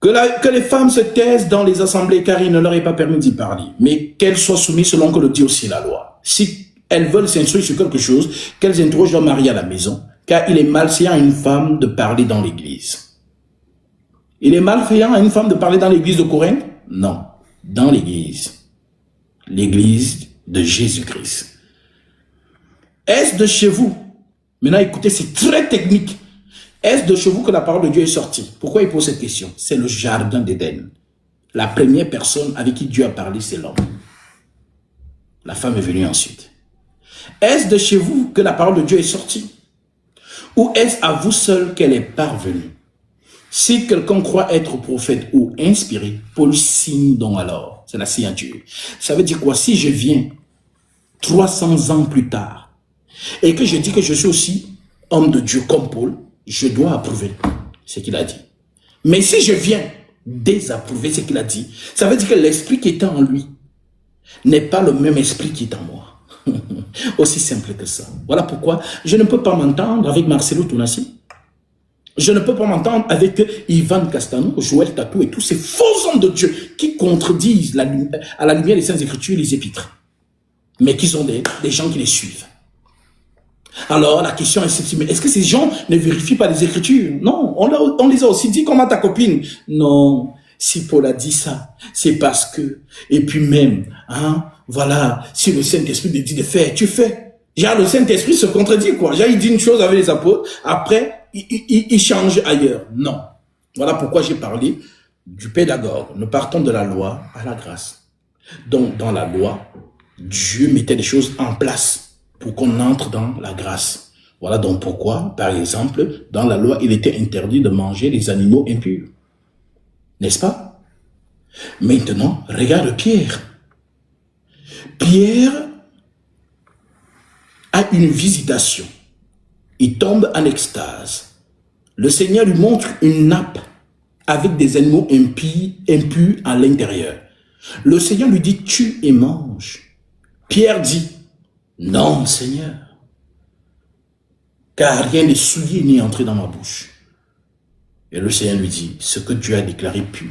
Que les femmes se taisent dans les assemblées, car il ne leur est pas permis d'y parler, mais qu'elles soient soumises selon que le dit aussi la loi. Si elles veulent s'instruire sur quelque chose, qu'elles interrogent leur mari à la maison, car il est malséant à une femme de parler dans l'église. Il est malveillant à une femme de parler dans l'église de Corinthe? Non, dans l'église. L'église de Jésus-Christ. Est-ce de chez vous? Maintenant, écoutez, c'est très technique. Est-ce de chez vous que la parole de Dieu est sortie? Pourquoi il pose cette question? C'est le jardin d'Éden. La première personne avec qui Dieu a parlé, c'est l'homme. La femme est venue ensuite. Est-ce de chez vous que la parole de Dieu est sortie? Ou est-ce à vous seul qu'elle est parvenue? Si quelqu'un croit être prophète ou inspiré, Paul signe donc alors. C'est la signature. Ça veut dire quoi? Si je viens 300 ans plus tard et que je dis que je suis aussi homme de Dieu comme Paul, je dois approuver ce qu'il a dit. Mais si je viens désapprouver ce qu'il a dit, ça veut dire que l'esprit qui est en lui n'est pas le même esprit qui est en moi. Aussi simple que ça. Voilà pourquoi je ne peux pas m'entendre avec Marcelo Tounassi. Je ne peux pas m'entendre avec Ivan Castano, Joël Tatou et tous ces faux hommes de Dieu qui contredisent à la lumière des Saintes Écritures et les Épîtres. Mais qui sont des gens qui les suivent. Alors la question est celle-ci, mais est-ce que ces gens ne vérifient pas les Écritures? Non, on les a aussi dit comme à ta copine. Non, si Paul a dit ça, c'est parce que, et puis même, voilà, si le Saint-Esprit te dit de faire, tu fais. Genre le Saint-Esprit se contredit quoi. Genre il dit une chose avec les apôtres, après il change ailleurs. Non. Voilà pourquoi j'ai parlé du pédagogue. Nous partons de la loi à la grâce. Donc dans la loi, Dieu mettait des choses en place pour qu'on entre dans la grâce. Voilà donc pourquoi, par exemple, dans la loi, il était interdit de manger les animaux impurs. N'est-ce pas? Maintenant, regarde Pierre. Pierre a une visitation. Il tombe en extase. Le Seigneur lui montre une nappe avec des animaux impurs à l'intérieur. Le Seigneur lui dit, tue et mange. Pierre dit, non Seigneur, car rien n'est souillé ni entré dans ma bouche. Et le Seigneur lui dit, ce que Dieu a déclaré pur,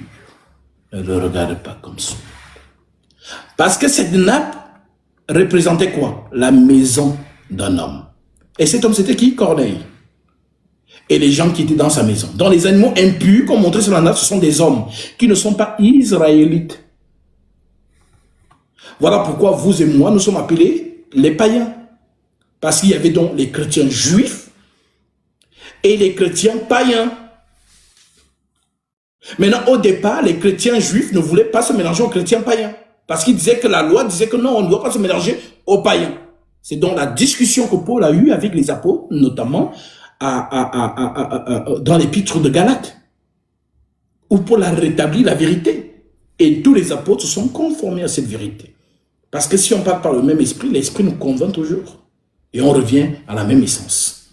ne le regarde pas comme ça. Parce que cette nappe représentait quoi? La maison d'un homme. Et cet homme, c'était qui? Corneille. Et les gens qui étaient dans sa maison. Donc les animaux impurs, comme montré sur la nappe, ce sont des hommes qui ne sont pas israélites. Voilà pourquoi vous et moi, nous sommes appelés les païens. Parce qu'il y avait donc les chrétiens juifs et les chrétiens païens. Maintenant, au départ, les chrétiens juifs ne voulaient pas se mélanger aux chrétiens païens. Parce qu'ils disaient que la loi disait que non, on ne doit pas se mélanger aux païens. C'est donc la discussion que Paul a eue avec les apôtres, notamment dans l'épître de Galates, où Paul a rétabli la vérité. Et tous les apôtres se sont conformés à cette vérité. Parce que si on parle par le même esprit, l'esprit nous convainc toujours. Et on revient à la même essence.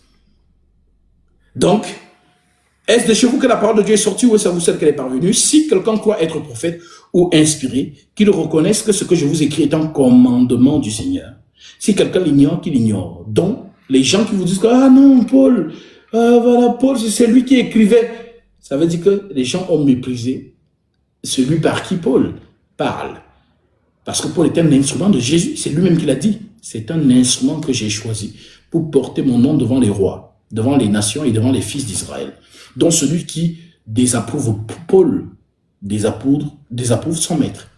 Donc, est-ce de chez vous que la parole de Dieu est sortie ou est-ce à vous seul qu'elle est parvenue? Si quelqu'un croit être prophète ou inspiré, qu'il reconnaisse que ce que je vous écris est un commandement du Seigneur. Si quelqu'un l'ignore, qu'il l'ignore. Donc, les gens qui vous disent que, ah non, Paul, voilà, Paul, c'est lui qui écrivait. Ça veut dire que les gens ont méprisé celui par qui Paul parle. Parce que Paul est un instrument de Jésus. C'est lui-même qui l'a dit. C'est un instrument que j'ai choisi pour porter mon nom devant les rois, devant les nations et devant les fils d'Israël. Donc celui qui désapprouve Paul, désapprouve son maître.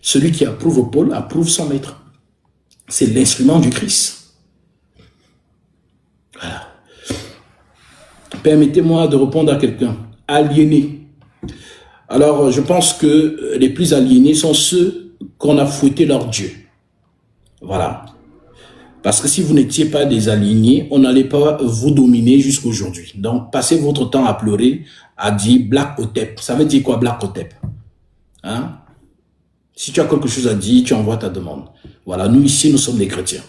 Celui qui approuve Paul, approuve son maître. C'est l'instrument du Christ. Voilà. Permettez-moi de répondre à quelqu'un. Aliéné. Alors, je pense que les plus aliénés sont ceux qu'on a fouetté leur Dieu. Voilà. Parce que si vous n'étiez pas des aliénés, on n'allait pas vous dominer jusqu'à aujourd'hui. Donc, passez votre temps à pleurer, à dire Black Hotep. Ça veut dire quoi, Black Hotep? Hein? Si tu as quelque chose à dire, tu envoies ta demande. Voilà, nous ici, nous sommes des chrétiens.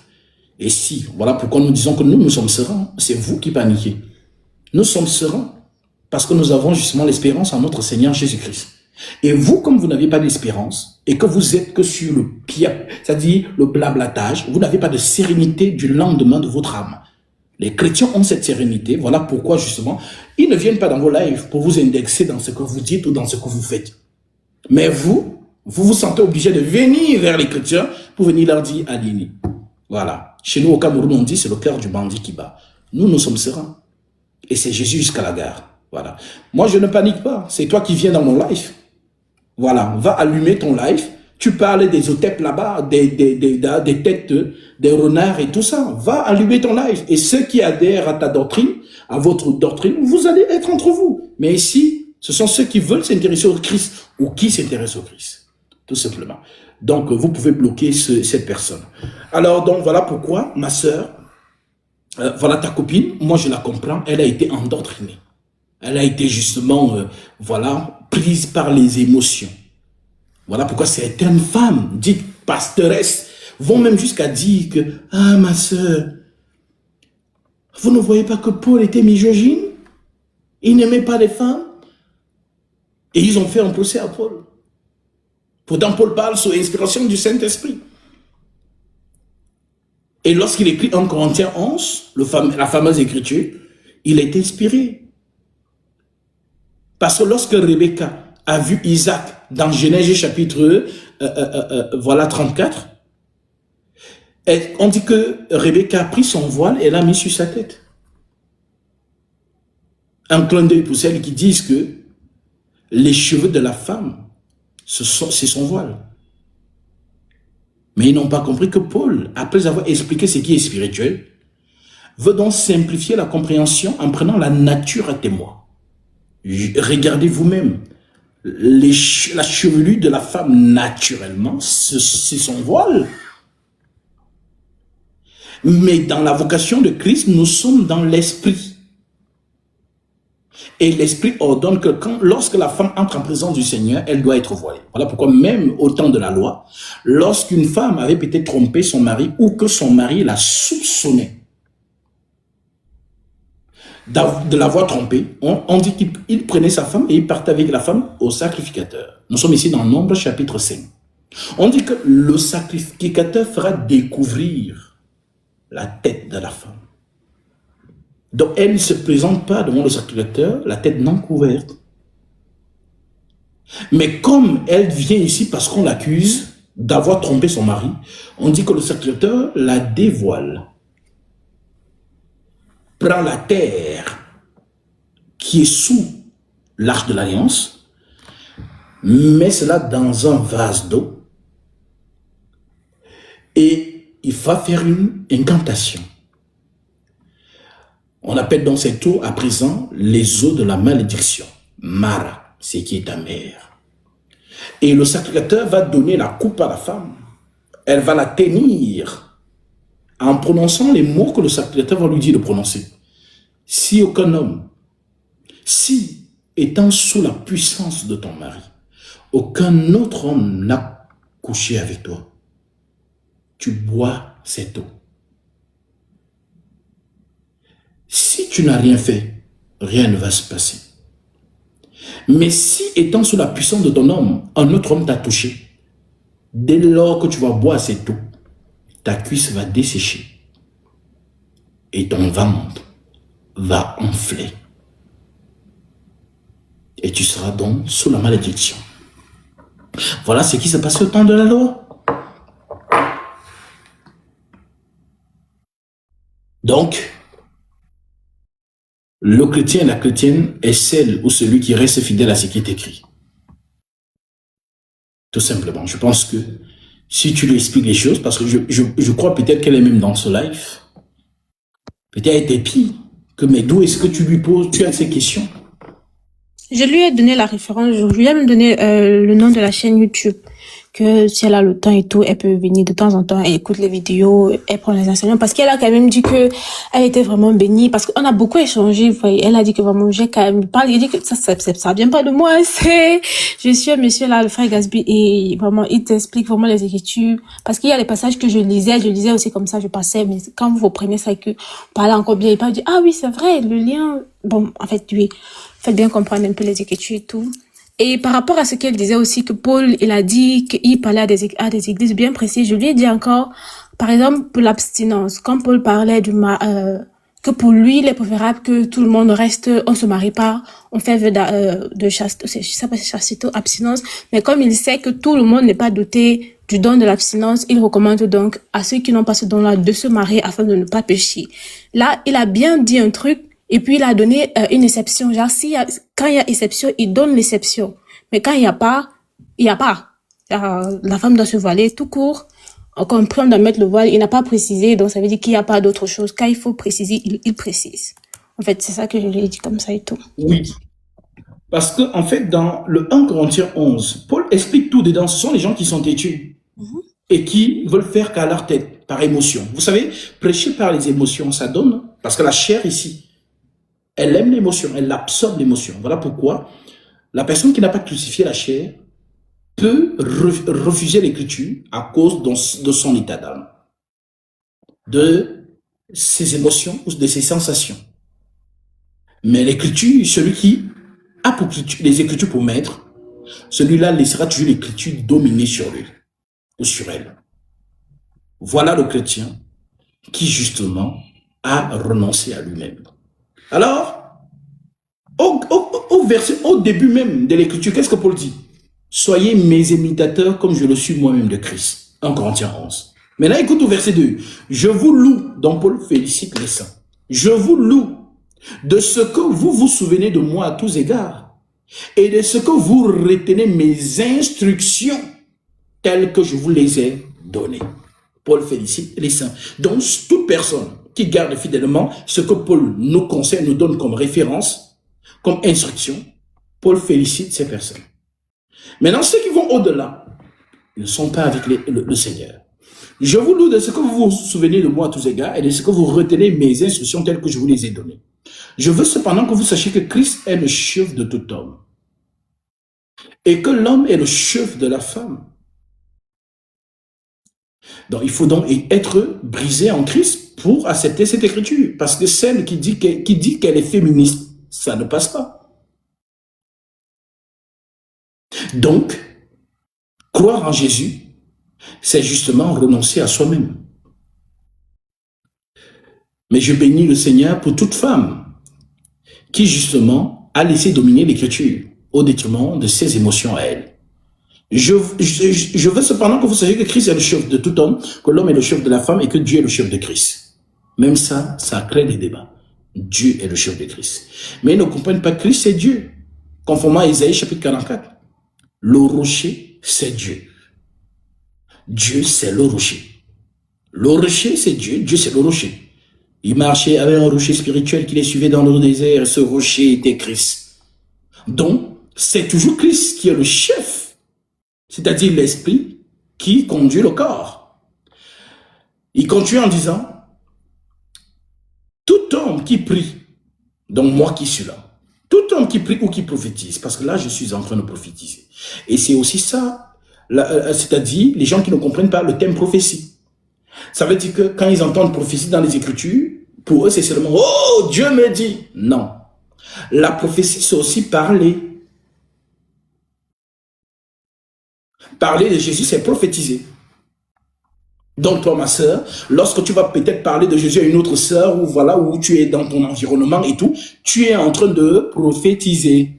Et si, voilà pourquoi nous disons que nous sommes sereins. C'est vous qui paniquez. Nous sommes sereins parce que nous avons justement l'espérance en notre Seigneur Jésus-Christ. Et vous, comme vous n'avez pas d'espérance et que vous êtes que sur le pied, c'est-à-dire le blablatage, vous n'avez pas de sérénité du lendemain de votre âme. Les chrétiens ont cette sérénité. Voilà pourquoi justement, ils ne viennent pas dans vos lives pour vous indexer dans ce que vous dites ou dans ce que vous faites. Mais vous vous sentez obligé de venir vers les chrétiens pour venir leur dire aliénés. Voilà. Chez nous au Cameroun, on dit c'est le cœur du bandit qui bat. Nous sommes sereins. Et c'est Jésus jusqu'à la gare. Voilà. Moi, je ne panique pas. C'est toi qui viens dans mon live. Voilà. Va allumer ton live. Tu parles des hôtels là-bas, des têtes, des renards et tout ça. Va allumer ton live. Et ceux qui adhèrent à ta doctrine, à votre doctrine, vous allez être entre vous. Mais ici, ce sont ceux qui veulent s'intéresser au Christ ou qui s'intéressent au Christ. Tout simplement. Donc, vous pouvez bloquer cette personne. Alors, donc, voilà pourquoi, ma sœur, voilà ta copine, moi je la comprends, elle a été endoctrinée. Elle a été justement, voilà, prise par les émotions. Voilà pourquoi certaines femmes, dites pasteresses, vont même jusqu'à dire que, ah ma sœur, vous ne voyez pas que Paul était misogyne? Il n'aimait pas les femmes? Et ils ont fait un procès à Paul. Pourtant Paul parle sous l'inspiration du Saint-Esprit. Et lorsqu'il écrit en Corinthiens 11, la fameuse écriture, il est inspiré. Parce que lorsque Rebecca a vu Isaac dans Genèse chapitre voilà 34, on dit que Rebecca a pris son voile et l'a mis sur sa tête. Un clin d'œil pour celles qui disent que les cheveux de la femme, c'est son voile. Mais ils n'ont pas compris que Paul, après avoir expliqué ce qui est spirituel, veut donc simplifier la compréhension en prenant la nature à témoin. Regardez vous-même, la chevelure de la femme naturellement, c'est son voile. Mais dans la vocation de Christ, nous sommes dans l'esprit. Et l'esprit ordonne que lorsque la femme entre en présence du Seigneur, elle doit être voilée. Voilà pourquoi même au temps de la loi, lorsqu'une femme avait peut-être trompé son mari ou que son mari la soupçonnait de l'avoir trompée, on dit qu'il prenait sa femme et il partait avec la femme au sacrificateur. Nous sommes ici dans Nombre chapitre 5. On dit que le sacrificateur fera découvrir la tête de la femme. Donc, elle ne se présente pas devant le sacrificateur, la tête non couverte. Mais comme elle vient ici parce qu'on l'accuse d'avoir trompé son mari, on dit que le sacrificateur la dévoile. Prend la terre qui est sous l'arche de l'alliance, met cela dans un vase d'eau et il va faire une incantation. On appelle donc cette eau à présent les eaux de la malédiction. Mara, ce qui est amer. Et le sacrificateur va donner la coupe à la femme. Elle va la tenir en prononçant les mots que le sacrificateur va lui dire de prononcer. Si aucun homme, si étant sous la puissance de ton mari, aucun autre homme n'a couché avec toi, tu bois cette eau. Si tu n'as rien fait, rien ne va se passer. Mais si, étant sous la puissance de ton homme, un autre homme t'a touché, dès lors que tu vas boire cette eau, ta cuisse va dessécher et ton ventre va enfler. Et tu seras donc sous la malédiction. Voilà ce qui s'est passé au temps de la loi. Donc, le chrétien et la chrétienne est celle ou celui qui reste fidèle à ce qui est écrit. Tout simplement. Je pense que si tu lui expliques les choses, parce que je crois peut-être qu'elle est même dans ce live, peut-être elle pire que, mais d'où est-ce que tu lui poses, tu as ces questions? Je lui ai donné la référence, je lui ai même donné le nom de la chaîne YouTube, que si elle a le temps et tout, elle peut venir de temps en temps, elle écoute les vidéos, elle prend les enseignements, parce qu'elle a quand même dit que elle était vraiment bénie, parce qu'on a beaucoup échangé, vous voyez, elle a dit que vraiment, j'ai quand même parlé, il dit que ça vient pas de moi, je suis un monsieur là, le frère Gasby, et vraiment, il t'explique vraiment les Écritures, parce qu'il y a des passages que je lisais aussi comme ça, je passais, mais quand vous prenez ça et que vous parlez encore bien, il peut dire, ah oui, c'est vrai, le lien, bon, en fait, oui, faites bien comprendre un peu les Écritures et tout. Et par rapport à ce qu'elle disait aussi, que Paul, il a dit qu'il parlait à des églises bien précises, je lui ai dit encore, par exemple, pour l'abstinence, quand Paul parlait que pour lui, il est préférable que tout le monde reste, on se marie pas, on fait vœu de chasteté, je sais pas si c'est chasteté, abstinence, mais comme il sait que tout le monde n'est pas doté du don de l'abstinence, il recommande donc à ceux qui n'ont pas ce don-là de se marier afin de ne pas pécher. Là, il a bien dit un truc, et puis il a donné une exception, genre quand il y a exception, il donne l'exception. Mais quand il y a pas, il y a pas. La femme doit se voiler tout court. Quand on doit mettre le voile, il n'a pas précisé, donc ça veut dire qu'il n'y a pas d'autre chose. Quand il faut préciser, il précise. En fait, c'est ça que je lui ai dit comme ça et tout. Oui. Parce que, en fait, dans le 1 Corinthiens 11, Paul explique tout dedans. Ce sont les gens qui sont têtus et qui veulent faire qu'à leur tête, par émotion. Vous savez, prêcher par les émotions, ça donne, parce que la chair ici, elle aime l'émotion, elle absorbe l'émotion. Voilà pourquoi la personne qui n'a pas crucifié la chair peut refuser l'écriture à cause de son état d'âme, de ses émotions ou de ses sensations. Mais l'écriture, celui qui a pour les écritures pour maître, celui-là laissera toujours l'écriture dominer sur lui ou sur elle. Voilà le chrétien qui justement a renoncé à lui-même. Alors, au début même de l'écriture, qu'est-ce que Paul dit? Soyez mes imitateurs comme je le suis moi-même de Christ. 1 Corinthiens 11. Maintenant, écoute au verset 2. Je vous loue, donc Paul félicite les saints. Je vous loue de ce que vous vous souvenez de moi à tous égards et de ce que vous retenez mes instructions telles que je vous les ai données. Paul félicite les saints. Donc, toute personne qui garde fidèlement ce que Paul nous conseille, nous donne comme référence, comme instruction, Paul félicite ces personnes. Maintenant, ceux qui vont au-delà ne sont pas avec le Seigneur. Je vous loue de ce que vous vous souvenez de moi à tous égards et de ce que vous retenez mes instructions telles que je vous les ai données. Je veux cependant que vous sachiez que Christ est le chef de tout homme et que l'homme est le chef de la femme. Donc, il faut donc être brisé en Christ pour accepter cette écriture. Parce que celle qui dit qu'elle est féministe, ça ne passe pas. Donc, croire en Jésus, c'est justement renoncer à soi-même. Mais je bénis le Seigneur pour toute femme qui justement a laissé dominer l'écriture au détriment de ses émotions à elle. Je veux cependant que vous sachiez que Christ est le chef de tout homme, que l'homme est le chef de la femme et que Dieu est le chef de Christ. Même ça crée des débats. Dieu est le chef de Christ. Mais ils ne comprennent pas que Christ c'est Dieu. Conformément à Isaïe chapitre 44. Le rocher, c'est Dieu. Dieu, c'est le rocher. Le rocher, c'est Dieu. Dieu, c'est le rocher. Il marchait avec un rocher spirituel qui les suivait dans le désert. Ce rocher était Christ. Donc, c'est toujours Christ qui est le chef. C'est-à-dire l'esprit qui conduit le corps. Il continue en disant, tout homme qui prie, donc moi qui suis là, tout homme qui prie ou qui prophétise, parce que là je suis en train de prophétiser. Et c'est aussi ça, c'est-à-dire les gens qui ne comprennent pas le thème prophétie. Ça veut dire que quand ils entendent prophétie dans les Écritures, pour eux c'est seulement « Oh, Dieu me dit ». Non. La prophétie c'est aussi parler. Parler de Jésus, c'est prophétiser. Donc toi, ma sœur, lorsque tu vas peut-être parler de Jésus à une autre sœur, ou voilà, où tu es dans ton environnement et tout, tu es en train de prophétiser.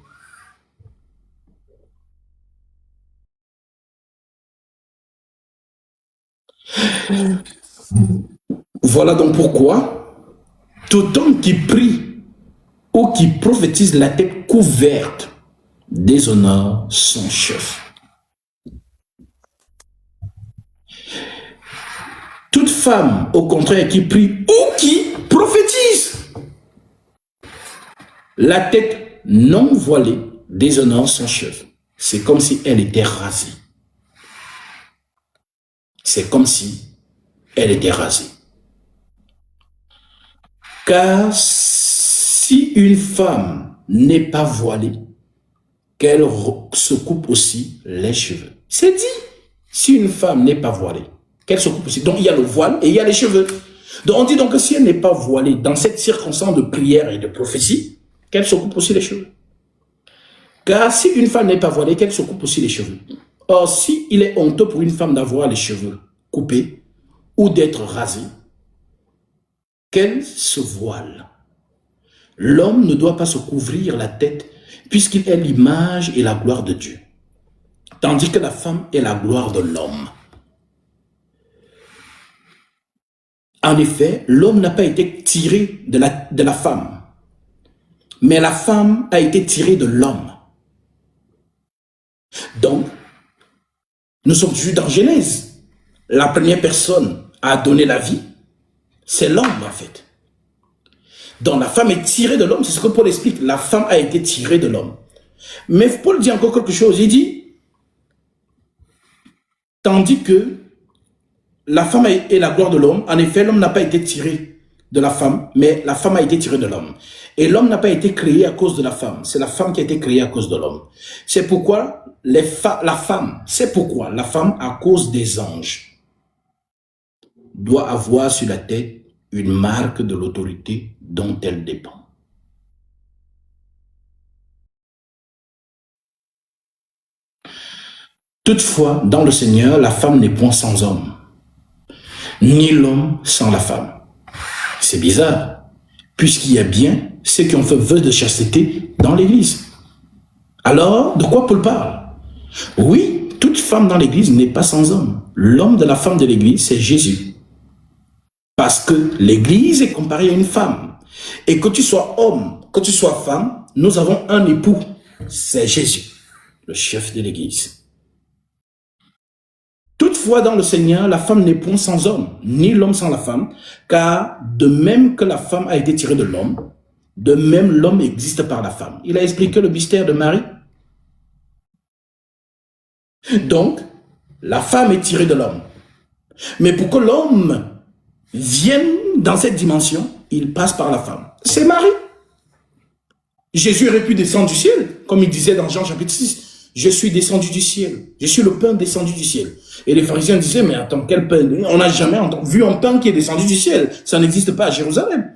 Voilà donc pourquoi Tout homme qui prie ou qui prophétise la tête couverte déshonore son chef. Toute femme, au contraire, qui prie ou qui prophétise la tête non voilée déshonore son chef. C'est comme si elle était rasée. C'est comme si elle était rasée. Car si une femme n'est pas voilée, qu'elle se coupe aussi les cheveux. C'est dit. Si une femme n'est pas voilée, qu'elle se coupe aussi. Donc il y a le voile et il y a les cheveux. Donc on dit donc que si elle n'est pas voilée dans cette circonstance de prière et de prophétie, qu'elle se coupe aussi les cheveux. Car si une femme n'est pas voilée, qu'elle se coupe aussi les cheveux. Or, si il est honteux pour une femme d'avoir les cheveux coupés ou d'être rasée, qu'elle se voile. L'homme ne doit pas se couvrir la tête puisqu'il est l'image et la gloire de Dieu, tandis que la femme est la gloire de l'homme. En effet, l'homme n'a pas été tiré de la femme, mais la femme a été tirée de l'homme. Donc, nous sommes toujours dans Genèse. La première personne à donner la vie, c'est l'homme en fait. Donc la femme est tirée de l'homme, c'est ce que Paul explique. La femme a été tirée de l'homme. Mais Paul dit encore quelque chose, il dit, tandis que la femme est la gloire de l'homme, en effet l'homme n'a pas été tiré de la femme, mais la femme a été tirée de l'homme. Et l'homme n'a pas été créé à cause de la femme, c'est la femme qui a été créée à cause de l'homme. C'est pourquoi la femme, à cause des anges, doit avoir sur la tête une marque de l'autorité dont elle dépend. Toutefois, dans le Seigneur, la femme n'est point sans homme, ni l'homme sans la femme. C'est bizarre, puisqu'il y a bien ceux qui ont fait vœu de chasteté dans l'Église. Alors, de quoi Paul parle? Oui, toute femme dans l'Église n'est pas sans homme. L'homme de la femme de l'Église, c'est Jésus. Parce que l'Église est comparée à une femme. Et que tu sois homme, que tu sois femme, nous avons un époux. C'est Jésus, le chef de l'Église. Toutefois, dans le Seigneur, la femme n'est point sans homme, ni l'homme sans la femme, car de même que la femme a été tirée de l'homme, de même l'homme existe par la femme. Il a expliqué le mystère de Marie. Donc, la femme est tirée de l'homme. Mais pour que l'homme vienne dans cette dimension, il passe par la femme. C'est Marie. Jésus aurait pu descendre du ciel, comme il disait dans Jean chapitre 6. Je suis descendu du ciel. Je suis le pain descendu du ciel. Et les pharisiens disaient, mais attends, quel pain? On n'a jamais vu un pain qui est descendu du ciel. Ça n'existe pas à Jérusalem.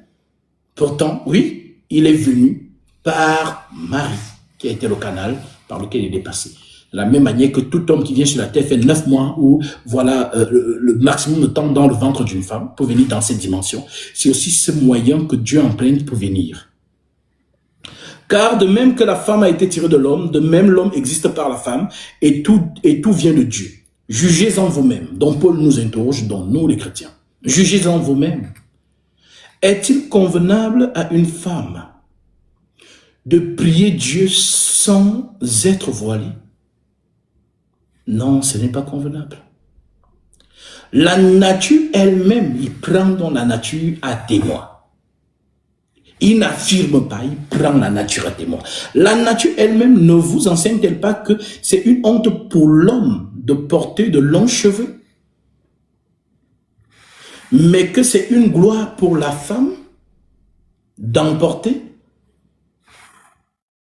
Pourtant, oui, il est venu par Marie, qui a été le canal par lequel il est passé. De la même manière que tout homme qui vient sur la terre fait 9 mois ou voilà le maximum de temps dans le ventre d'une femme pour venir dans cette dimension. C'est aussi ce moyen que Dieu emprunte pour venir. Car de même que la femme a été tirée de l'homme, de même l'homme existe par la femme et tout vient de Dieu. Jugez-en vous-même. Donc Paul nous interroge, dont nous les chrétiens. Jugez-en vous-même. Est-il convenable à une femme de prier Dieu sans être voilée? Non, ce n'est pas convenable. La nature elle-même, il prend dans la nature à témoin. Il n'affirme pas, il prend la nature à témoin. La nature elle-même ne vous enseigne-t-elle pas que c'est une honte pour l'homme de porter de longs cheveux, mais que c'est une gloire pour la femme d'en porter?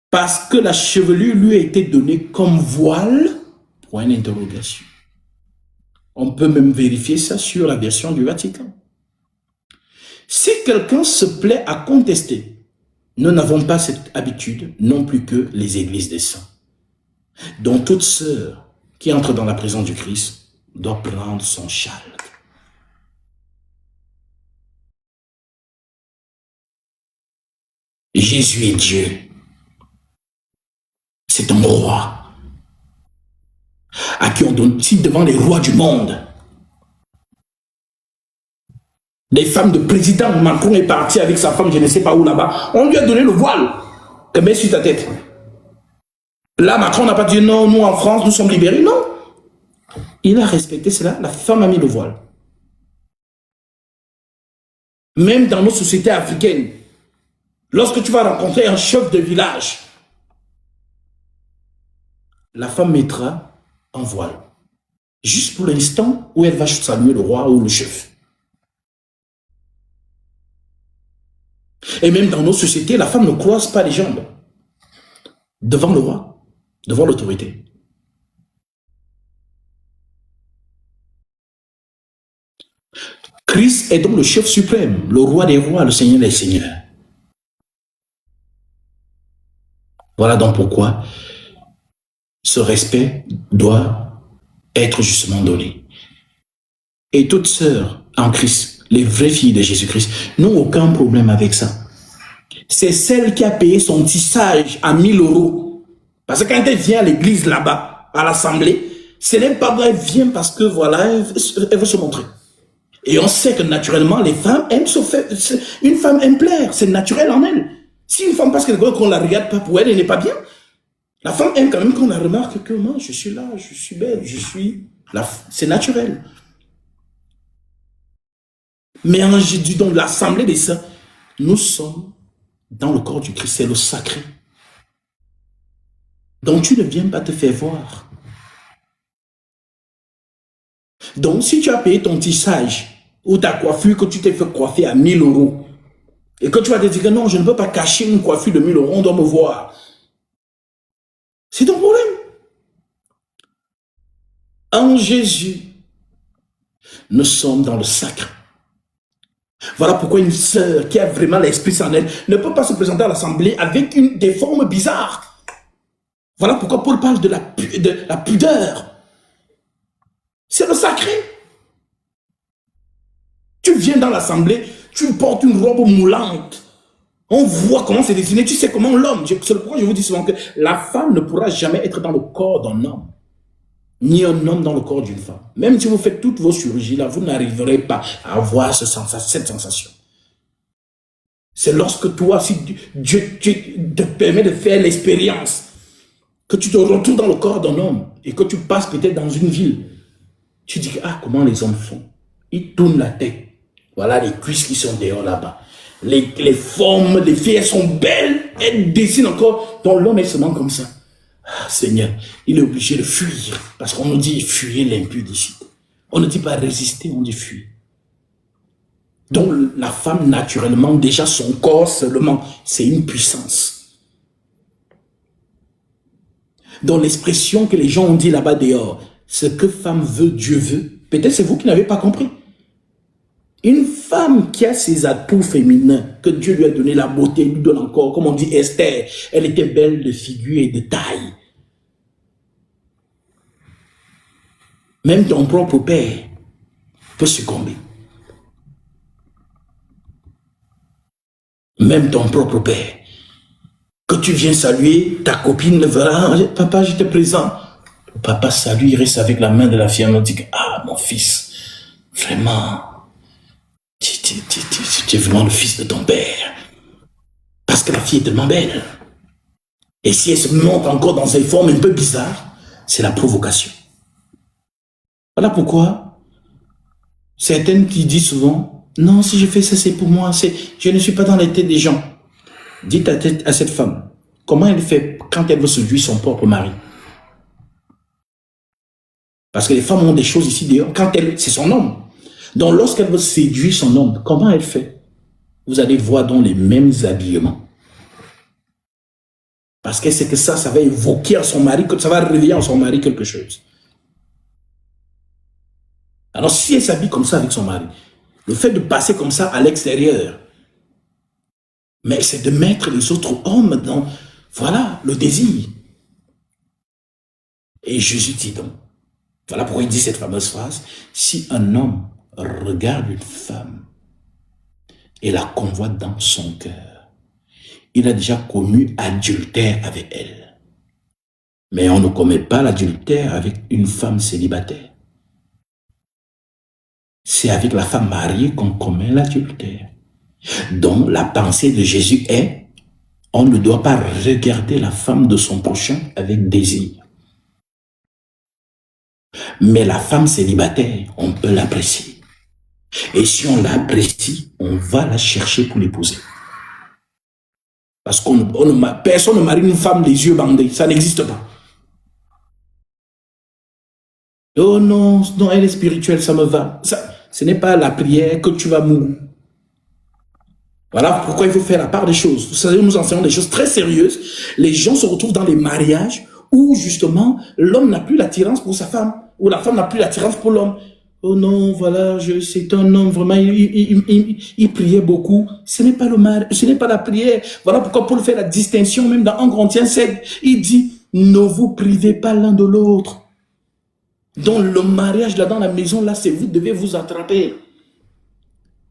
Parce que la chevelure lui a été donnée comme voile? Point d'interrogation. On peut même vérifier ça sur la version du Vatican. Si quelqu'un se plaît à contester, nous n'avons pas cette habitude non plus que les églises des saints. Donc toute sœur qui entre dans la présence du Christ doit prendre son châle. Jésus est Dieu. C'est un roi à qui on donne, si devant les rois du monde, Des femmes de président, Macron est parti avec sa femme, je ne sais pas où là-bas. On lui a donné le voile que met sur ta tête. Là, Macron n'a pas dit non, nous en France, nous sommes libérés. Non. Il a respecté cela, la femme a mis le voile. Même dans nos sociétés africaines, lorsque tu vas rencontrer un chef de village, la femme mettra un voile. Juste pour l'instant où elle va saluer le roi ou le chef. Et même dans nos sociétés, la femme ne croise pas les jambes devant le roi, devant l'autorité. Christ est donc le chef suprême, le roi des rois, le Seigneur des seigneurs. Voilà donc pourquoi ce respect doit être justement donné. Et toutes sœurs en Christ, les vraies filles de Jésus-Christ, n'ont aucun problème avec ça. C'est celle qui a payé son tissage à 1000 €. Parce que quand elle vient à l'église là-bas, à l'assemblée, ce n'est pas vrai, elle vient parce que voilà, elle veut se montrer. Et on sait que naturellement, les femmes aiment se faire, une femme aime plaire, c'est naturel en elle. Si une femme, parce qu'on ne la regarde pas pour elle, elle n'est pas bien. La femme aime quand même qu'on la remarque que moi, je suis là, je suis belle, je suis là. C'est naturel. Mais en Jésus, donc l'assemblée des saints, nous sommes dans le corps du Christ, c'est le sacré. Donc tu ne viens pas te faire voir. Donc si tu as payé ton tissage ou ta coiffure, que tu t'es fait coiffer à 1000 € et que tu vas te dire que non, je ne peux pas cacher une coiffure de 1000 €, on doit me voir. C'est ton problème. En Jésus, nous sommes dans le sacré. Voilà pourquoi une sœur qui a vraiment l'esprit en elle ne peut pas se présenter à l'assemblée avec des formes bizarres. Voilà pourquoi Paul parle de la pudeur. C'est le sacré. Tu viens dans l'assemblée, tu portes une robe moulante. On voit comment c'est dessiné, tu sais comment l'homme. C'est le pourquoi je vous dis souvent que la femme ne pourra jamais être dans le corps d'un homme. Ni un homme dans le corps d'une femme. Même si vous faites toutes vos chirurgies là, vous n'arriverez pas à avoir cette sensation. C'est lorsque toi, si Dieu te permet de faire l'expérience, que tu te retrouves dans le corps d'un homme et que tu passes peut-être dans une ville, tu dis, ah, comment les hommes font? Ils tournent la tête. Voilà les cuisses qui sont dehors là-bas. Les formes, les filles, elles sont belles, elles dessinent encore. Donc l'homme est seulement comme ça. Ah, Seigneur, il est obligé de fuir. Parce qu'on nous dit, fuyez l'impudicité. On ne dit pas résister, on dit fuir. Donc la femme, naturellement, déjà son corps seulement, c'est une puissance. Donc l'expression que les gens ont dit là-bas dehors, ce que femme veut, Dieu veut, peut-être c'est vous qui n'avez pas compris. Une femme qui a ses atouts féminins, que Dieu lui a donné la beauté, lui donne encore, comme on dit Esther, elle était belle de figure et de taille. Même ton propre père peut succomber. Même ton propre père. Que tu viens saluer, ta copine verra, papa, j'étais présent. Le papa salue, il reste avec la main de la fille, il dit, ah, mon fils, vraiment, tu es vraiment le fils de ton père. Parce que la fille est tellement belle. Et si elle se montre encore dans ses formes un peu bizarres, c'est la provocation. Voilà pourquoi certaines qui disent souvent, non, si je fais ça, c'est pour moi, je ne suis pas dans la tête des gens. Dites à cette femme, comment elle fait quand elle veut séduire son propre mari? Parce que les femmes ont des choses ici dehors, c'est son homme. Donc lorsqu'elle veut séduire son homme, comment elle fait? Vous allez voir dans les mêmes habillements. Parce qu'elle sait que ça va évoquer à son mari, que ça va réveiller à son mari quelque chose. Alors si elle s'habille comme ça avec son mari, le fait de passer comme ça à l'extérieur, mais c'est de mettre les autres hommes dans, voilà, le désir. Et Jésus dit donc, voilà pourquoi il dit cette fameuse phrase, si un homme regarde une femme et la convoite dans son cœur, il a déjà commis adultère avec elle. Mais on ne commet pas l'adultère avec une femme célibataire. c'est avec la femme mariée qu'on commet l'adultère. Donc, la pensée de Jésus est, on ne doit pas regarder la femme de son prochain avec désir. Mais la femme célibataire, on peut l'apprécier. Et si on l'apprécie, on va la chercher pour l'épouser. Parce qu'on personne ne marie une femme les yeux bandés, ça n'existe pas. Oh non, non, elle est spirituelle, ça me va. Ça, ce n'est pas la prière que tu vas mourir. Voilà pourquoi il faut faire la part des choses. Vous savez, nous enseignons des choses très sérieuses. Les gens se retrouvent dans les mariages où justement l'homme n'a plus l'attirance pour sa femme, ou la femme n'a plus l'attirance pour l'homme. Oh non, voilà, c'est un homme vraiment, il priait beaucoup. Ce n'est pas le mari, ce n'est pas la prière. Voilà pourquoi Paul fait la distinction, même dans 1 Corinthiens 7, il dit, ne vous privez pas l'un de l'autre. Donc le mariage là dans la maison, là, c'est vous devez vous attraper.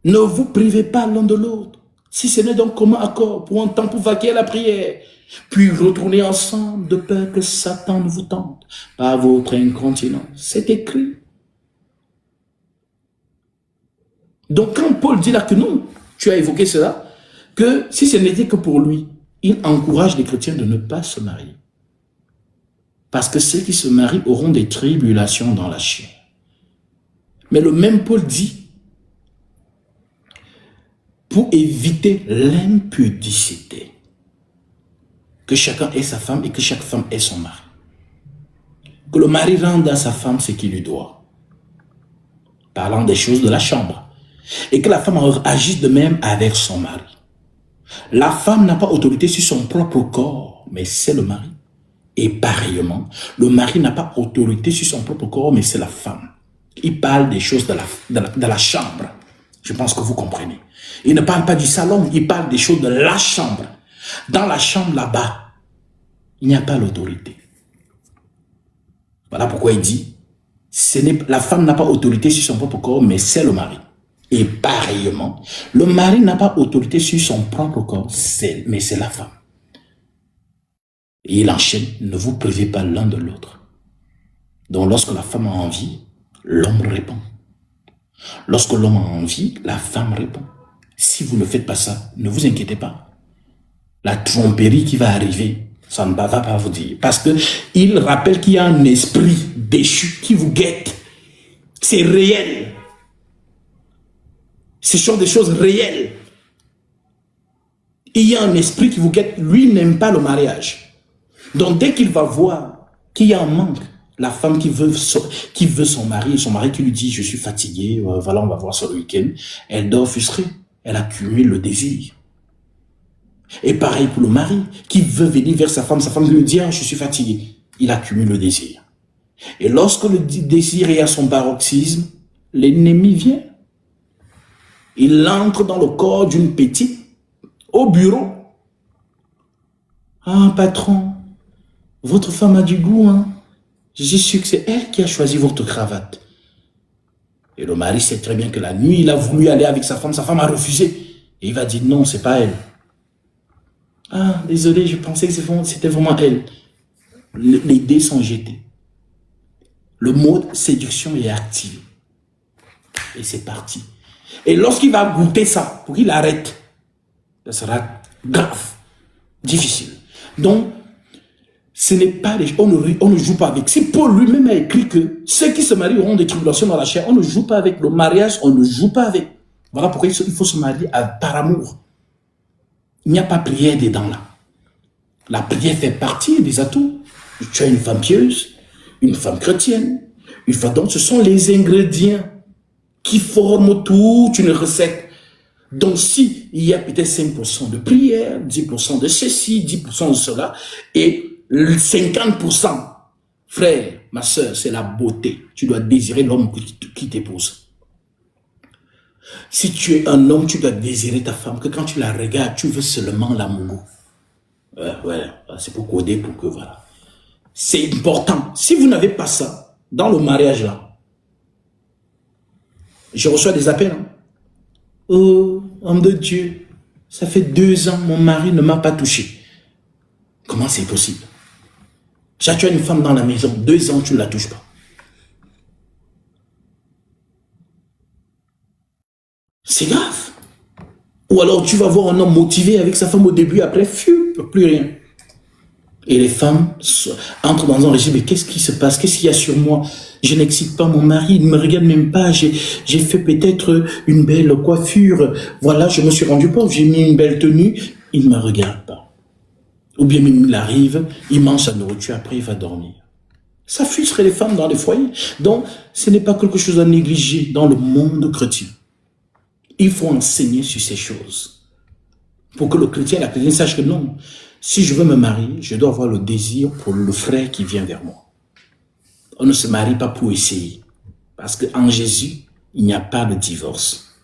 Ne vous privez pas l'un de l'autre. Si ce n'est donc commun accord pour un temps pour vaquer à la prière, puis retourner ensemble de peur que Satan ne vous tente par votre incontinence. C'est écrit. Donc quand Paul dit là que non, tu as évoqué cela, que si ce n'était que pour lui, il encourage les chrétiens de ne pas se marier. Parce que ceux qui se marient auront des tribulations dans la chair. Mais le même Paul dit, pour éviter l'impudicité, que chacun ait sa femme et que chaque femme ait son mari. Que le mari rende à sa femme ce qu'il lui doit. Parlant des choses de la chambre. Et que la femme agisse de même avec son mari. La femme n'a pas autorité sur son propre corps, mais c'est le mari. Et pareillement, le mari n'a pas autorité sur son propre corps, mais c'est la femme. Il parle des choses de la chambre. Je pense que vous comprenez. Il ne parle pas du salon, il parle des choses de la chambre. Dans la chambre là-bas, il n'y a pas l'autorité. Voilà pourquoi il dit, la femme n'a pas autorité sur son propre corps, mais c'est le mari. Et pareillement, le mari n'a pas autorité sur son propre corps, mais c'est la femme. Et il enchaîne, ne vous privez pas l'un de l'autre. Donc lorsque la femme a envie, l'homme répond. Lorsque l'homme a envie, la femme répond. Si vous ne faites pas ça, ne vous inquiétez pas. La tromperie qui va arriver, ça ne va pas vous dire. Parce qu'il rappelle qu'il y a un esprit déchu qui vous guette. C'est réel. Ce sont des choses réelles. Il y a un esprit qui vous guette. Lui n'aime pas le mariage. Donc dès qu'il va voir qu'il y a un manque, la femme qui veut son mari qui lui dit « je suis fatiguée, voilà, on va voir ça le week-end », elle dort frustrée, elle accumule le désir. Et pareil pour le mari qui veut venir vers sa femme lui dit « je suis fatigué », il accumule le désir. Et lorsque le désir est à son paroxysme, l'ennemi vient. Il entre dans le corps d'une petite au bureau. « Ah, patron, votre femme a du goût, hein? Je suis sûr que c'est elle qui a choisi votre cravate. » Et le mari sait très bien que la nuit, il a voulu aller avec sa femme a refusé. Et il va dire non, c'est pas elle. « Ah, désolé, je pensais que c'était vraiment elle. » Les dés sont jetés. Le mode séduction est activé. Et c'est parti. Et lorsqu'il va goûter ça, pour qu'il arrête, ça sera grave, difficile. Donc, ce n'est pas on ne joue pas avec. Si Paul lui-même a écrit que ceux qui se marient auront des tribulations dans la chair, on ne joue pas avec. Le mariage, on ne joue pas avec. Voilà pourquoi il faut se marier par amour. Il n'y a pas prière dedans là. La prière fait partie des atouts. Tu as une femme pieuse, une femme chrétienne, une femme. Donc ce sont les ingrédients qui forment toute une recette. Donc si il y a peut-être 5% de prière, 10% de ceci, 10% de cela, et 50%, frère, ma soeur, c'est la beauté. Tu dois désirer l'homme qui t'épouse. Si tu es un homme, tu dois désirer ta femme, que quand tu la regardes, tu veux seulement l'amour. Voilà, c'est pour coder, pour que voilà. C'est important. Si vous n'avez pas ça, dans le mariage là, je reçois des appels. Hein. Oh, homme de Dieu, ça fait 2 ans, mon mari ne m'a pas touché. Comment c'est possible? Tu as une femme dans la maison, 2 ans, tu ne la touches pas. C'est grave. Ou alors tu vas voir un homme motivé avec sa femme au début, après, plus rien. Et les femmes entrent dans un régime, mais qu'est-ce qui se passe? Qu'est-ce qu'il y a sur moi? Je n'excite pas mon mari, il ne me regarde même pas, j'ai fait peut-être une belle coiffure, voilà, je me suis rendu pauvre, j'ai mis une belle tenue, il ne me regarde pas. Ou bien même il arrive, il mange sa nourriture, après il va dormir. Ça frustre les femmes dans les foyers. Donc, ce n'est pas quelque chose à négliger dans le monde chrétien. Il faut enseigner sur ces choses. Pour que le chrétien, la chrétienne sache que non, si je veux me marier, je dois avoir le désir pour le frère qui vient vers moi. On ne se marie pas pour essayer. Parce qu'en Jésus, il n'y a pas de divorce.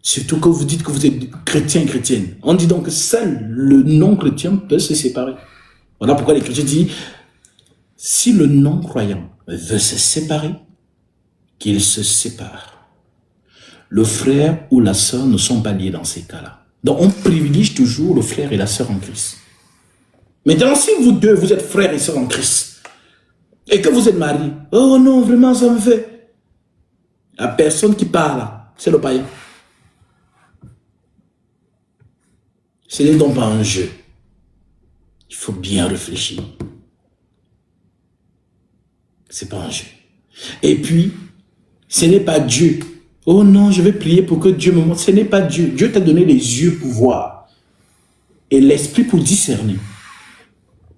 Surtout que vous dites que vous êtes chrétien, chrétienne. On dit donc que seul le non-chrétien peut se séparer. Voilà pourquoi les chrétiens disent, si le non-croyant veut se séparer, qu'il se sépare. Le frère ou la sœur ne sont pas liés dans ces cas-là. Donc, on privilégie toujours le frère et la sœur en Christ. Maintenant, si vous deux, vous êtes frères et sœurs en Christ, et que vous êtes mariés, oh non, vraiment, ça me fait. La personne qui parle, c'est le païen. Ce n'est donc pas un jeu. Il faut bien réfléchir. C'est pas un jeu. Et puis, ce n'est pas Dieu. Oh non, je vais prier pour que Dieu me montre. Ce n'est pas Dieu. Dieu t'a donné les yeux pour voir et l'esprit pour discerner.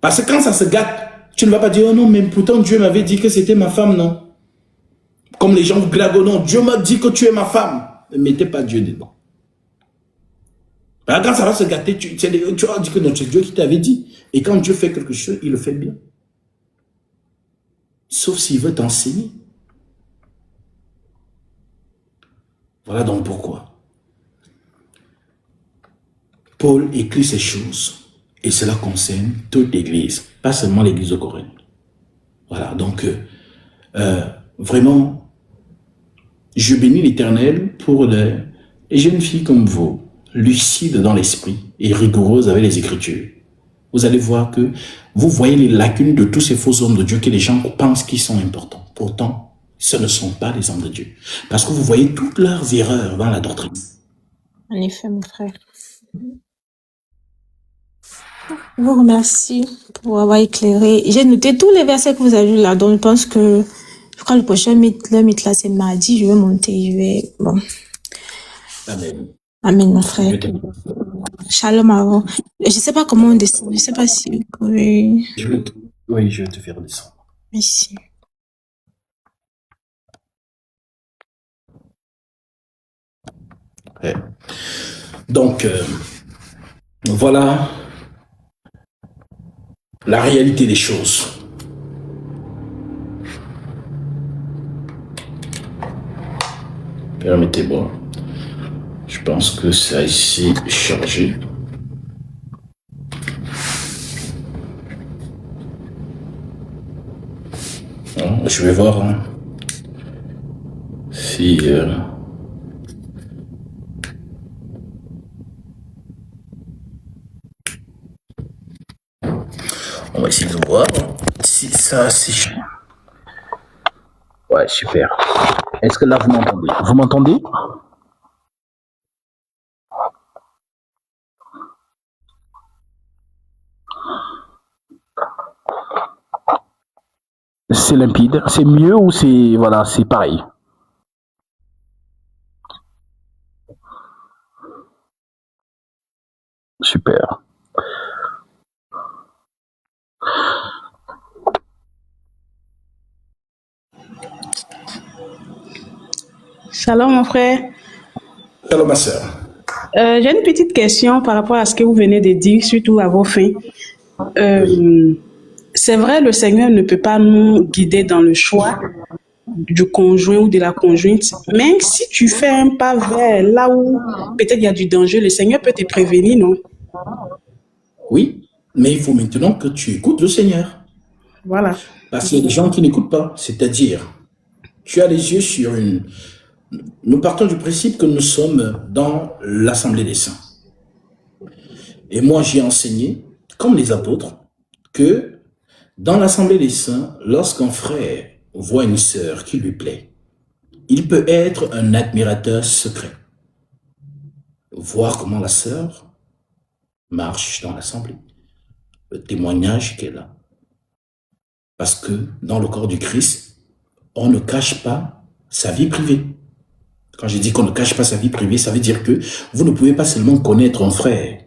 Parce que quand ça se gâte, tu ne vas pas dire, oh non, mais pourtant Dieu m'avait dit que c'était ma femme, non. Comme les gens vous glagonnent, non, Dieu m'a dit que tu es ma femme. Ne mettez pas Dieu dedans. Quand ça va se gâter, tu vas dire que non, c'est Dieu qui t'avait dit. Et quand Dieu fait quelque chose, il le fait bien. Sauf s'il veut t'enseigner. Voilà donc pourquoi Paul écrit ces choses et cela concerne toute l'Église, pas seulement l'Église de Corinthe. Voilà, donc vraiment, je bénis l'Éternel pour les jeunes filles comme vous, lucides dans l'esprit et rigoureuses avec les Écritures. Vous allez voir que vous voyez les lacunes de tous ces faux hommes de Dieu que les gens pensent qu'ils sont importants. Pourtant, ce ne sont pas les hommes de Dieu. Parce que vous voyez toutes leurs erreurs dans la doctrine. En effet, mon frère. Je vous remercie pour avoir éclairé. J'ai noté tous les versets que vous avez lus là, donc je pense que, je crois le prochain meet là, c'est mardi, je vais monter, bon. Amen. Amen, mon frère. Shalom à vous. Je ne sais pas comment on descend, je ne sais pas si vous pouvez... Oui, je vais te faire descendre. Merci. Ouais. Donc, voilà la réalité des choses. Permettez-moi. Je pense que ça a ici chargé. Alors, je vais voir si... On va essayer de voir si ça c'est... Ouais, super. Est-ce que là vous m'entendez? Vous m'entendez? C'est limpide. C'est mieux ou c'est... Voilà, c'est pareil? Super. Shalom mon frère. Shalom ma soeur. J'ai une petite question par rapport à ce que vous venez de dire, surtout à vos fins. Oui. C'est vrai, le Seigneur ne peut pas nous guider dans le choix du conjoint ou de la conjointe, mais si tu fais un pas vers là où peut-être il y a du danger, le Seigneur peut te prévenir, non? Oui, mais il faut maintenant que tu écoutes le Seigneur. Voilà. Parce qu'il y a des gens qui n'écoutent pas. C'est-à-dire, tu as les yeux sur une... Nous partons du principe que nous sommes dans l'Assemblée des Saints. Et moi, j'ai enseigné, comme les apôtres, que dans l'Assemblée des Saints, lorsqu'un frère voit une sœur qui lui plaît, il peut être un admirateur secret. voir comment la sœur marche dans l'assemblée, le témoignage qu'elle a. Parce que dans le corps du Christ, on ne cache pas sa vie privée. Quand je dis qu'on ne cache pas sa vie privée, ça veut dire que vous ne pouvez pas seulement connaître un frère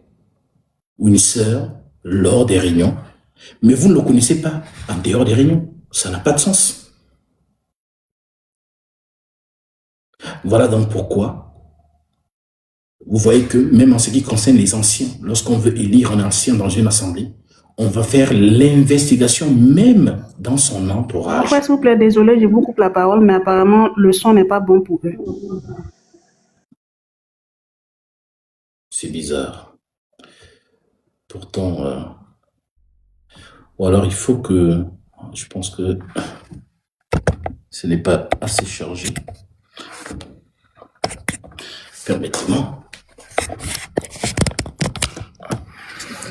ou une sœur lors des réunions, mais vous ne le connaissez pas en dehors des réunions. Ça n'a pas de sens. Voilà donc pourquoi vous voyez que même en ce qui concerne les anciens, lorsqu'on veut élire un ancien dans une assemblée, on va faire l'investigation même dans son entourage. Après, s'il vous plaît, désolé, je vous coupe la parole, mais apparemment, le son n'est pas bon pour eux. C'est bizarre. Pourtant, ou alors il faut que, je pense que ce n'est pas assez chargé. Permettez-moi.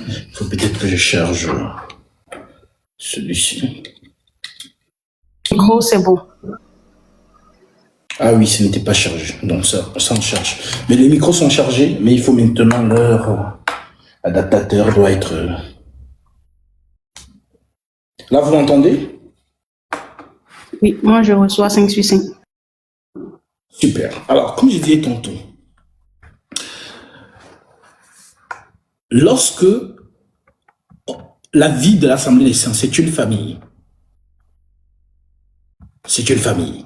Il faut peut-être que je charge celui-ci. Gros, c'est bon. Ah oui, ce n'était pas chargé, donc ça en charge. Mais les micros sont chargés, mais il faut maintenant leur adaptateur doit être... Là, vous m'entendez? Oui, moi je reçois 5 sur 5. Super. Alors, comme je disais tantôt, lorsque la vie de l'Assemblée des Saints, c'est une famille. C'est une famille.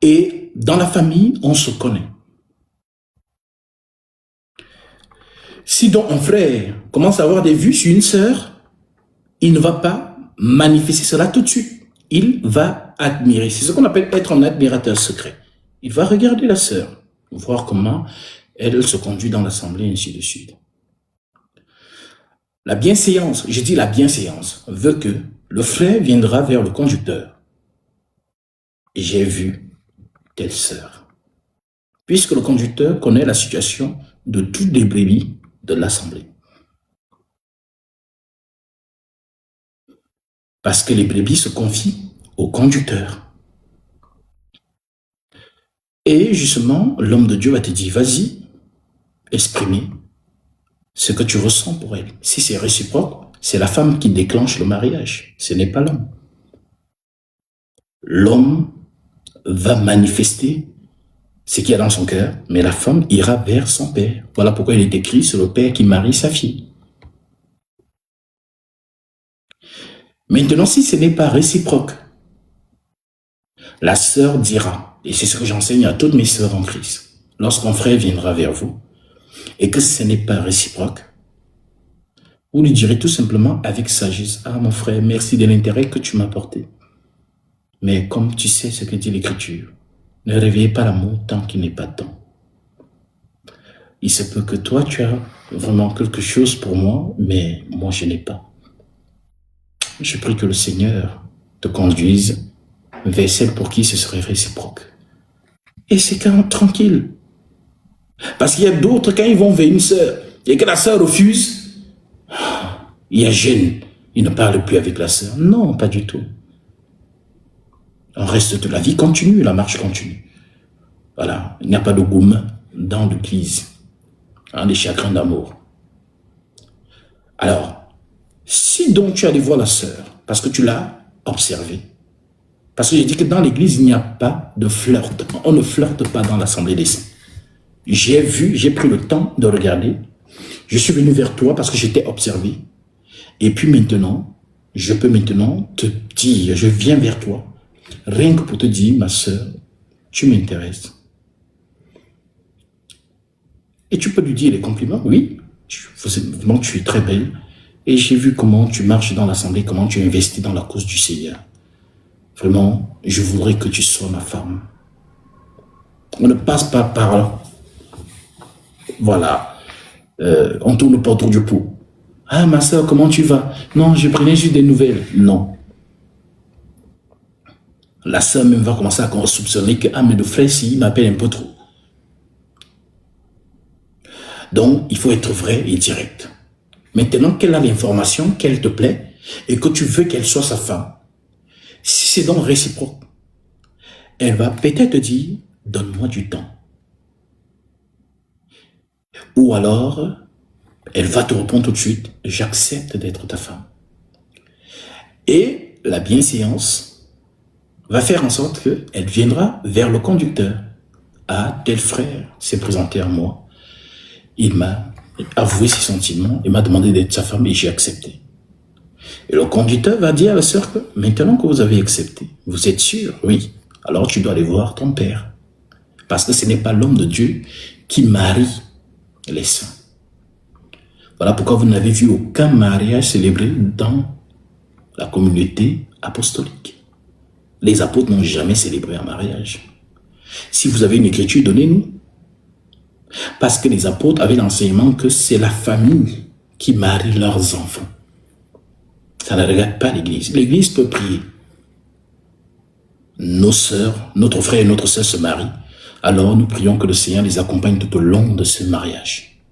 Et dans la famille, on se connaît. Si donc un frère commence à avoir des vues sur une sœur, il ne va pas manifester cela tout de suite. Il va admirer. C'est ce qu'on appelle être un admirateur secret. Il va regarder la sœur, voir comment elle se conduit dans l'assemblée, ainsi de suite. La bienséance, je dis la bienséance, veut que le frère viendra vers le conducteur. Et j'ai vu telle sœur. Puisque le conducteur connaît la situation de toutes les brebis de l'assemblée. Parce que les brebis se confient au conducteur. Et justement, l'homme de Dieu va te dire, vas-y, exprimer ce que tu ressens pour elle. Si c'est réciproque, c'est la femme qui déclenche le mariage, ce n'est pas l'homme. L'homme va manifester ce qu'il y a dans son cœur, mais la femme ira vers son père. Voilà pourquoi il est écrit, c'est le père qui marie sa fille. Maintenant, si ce n'est pas réciproque, la sœur dira, et c'est ce que j'enseigne à toutes mes sœurs en Christ, lorsqu'un frère viendra vers vous, et que ce n'est pas réciproque, vous lui direz tout simplement avec sagesse, « Ah mon frère, merci de l'intérêt que tu m'as porté. Mais comme tu sais ce que dit l'Écriture, ne réveillez pas l'amour tant qu'il n'est pas temps. Il se peut que toi, tu as vraiment quelque chose pour moi, mais moi, je n'ai pas. Je prie que le Seigneur te conduise vers celle pour qui ce serait réciproque. » Et c'est quand tranquille. Parce qu'il y a d'autres, quand ils vont vers une sœur, et que la sœur refuse, il y a gêne, il ne parle plus avec la sœur. Non, pas du tout. On reste de la vie continue, la marche continue. Voilà, il n'y a pas de gourmand dans l'église, des chagrins d'amour. Alors, si donc tu allais voir la sœur, parce que tu l'as observée, parce que j'ai dit que dans l'église, il n'y a pas de flirt. On ne flirte pas dans l'assemblée des saints. J'ai vu, j'ai pris le temps de regarder. Je suis venu vers toi parce que j'étais observé. Et puis maintenant, je peux maintenant te dire, je viens vers toi, rien que pour te dire, ma sœur, tu m'intéresses. Et tu peux lui dire les compliments, oui, vraiment tu es très belle. Et j'ai vu comment tu marches dans l'assemblée, comment tu investis dans la cause du Seigneur. Vraiment, je voudrais que tu sois ma femme. On ne passe pas par là. Voilà. On tourne pas autour du pot. Ah, ma soeur, comment tu vas? Non, je prenais juste des nouvelles. Non. La soeur même va commencer à soupçonner que, ah, mais le frère, il m'appelle un peu trop. Donc, il faut être vrai et direct. Maintenant qu'elle a l'information, qu'elle te plaît, et que tu veux qu'elle soit sa femme, si c'est donc réciproque, elle va peut-être te dire, donne-moi du temps. Ou alors, elle va te répondre tout de suite, j'accepte d'être ta femme. Et la bienséance va faire en sorte qu'elle viendra vers le conducteur. Ah, tel frère s'est présenté à moi. Il m'a avoué ses sentiments, il m'a demandé d'être sa femme et j'ai accepté. Et le conducteur va dire à la sœur que maintenant que vous avez accepté, vous êtes sûr? Oui. Alors tu dois aller voir ton père. Parce que ce n'est pas l'homme de Dieu qui marie les saints. Voilà pourquoi vous n'avez vu aucun mariage célébré dans la communauté apostolique. Les apôtres n'ont jamais célébré un mariage. Si vous avez une écriture, donnez-nous. Parce que les apôtres avaient l'enseignement que c'est la famille qui marie leurs enfants. Ça ne regarde pas l'église. L'église peut prier. Nos sœurs, notre frère et notre sœur se marient. Alors nous prions que le Seigneur les accompagne tout au long de ce mariage.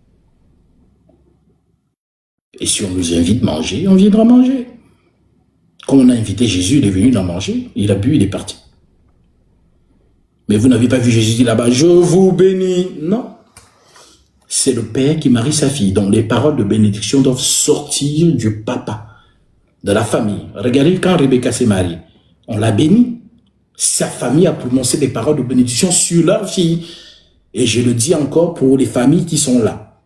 Et si on nous invite à manger, on viendra manger. Quand on a invité Jésus, il est venu d'en manger, il a bu, il est parti. Mais vous n'avez pas vu Jésus dire là-bas, je vous bénis. Non. C'est le père qui marie sa fille. Donc les paroles de bénédiction doivent sortir du papa, de la famille. Regardez quand Rebecca s'est mariée, on l'a bénie. Sa famille a prononcé des paroles de bénédiction sur leur fille. Et je le dis encore pour les familles qui sont là.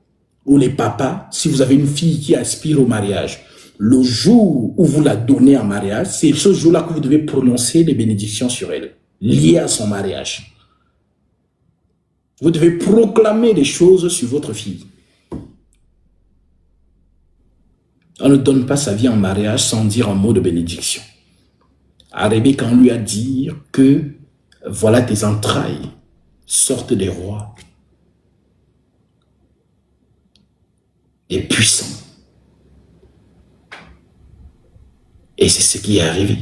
Ou les papas, si vous avez une fille qui aspire au mariage, le jour où vous la donnez en mariage, c'est ce jour-là que vous devez prononcer les bénédictions sur elle, liées à son mariage. Vous devez proclamer des choses sur votre fille. On ne donne pas sa vie en mariage sans dire un mot de bénédiction. À Rebecca, on lui a dit que voilà tes entrailles sortent des rois et puissants. Et c'est ce qui est arrivé.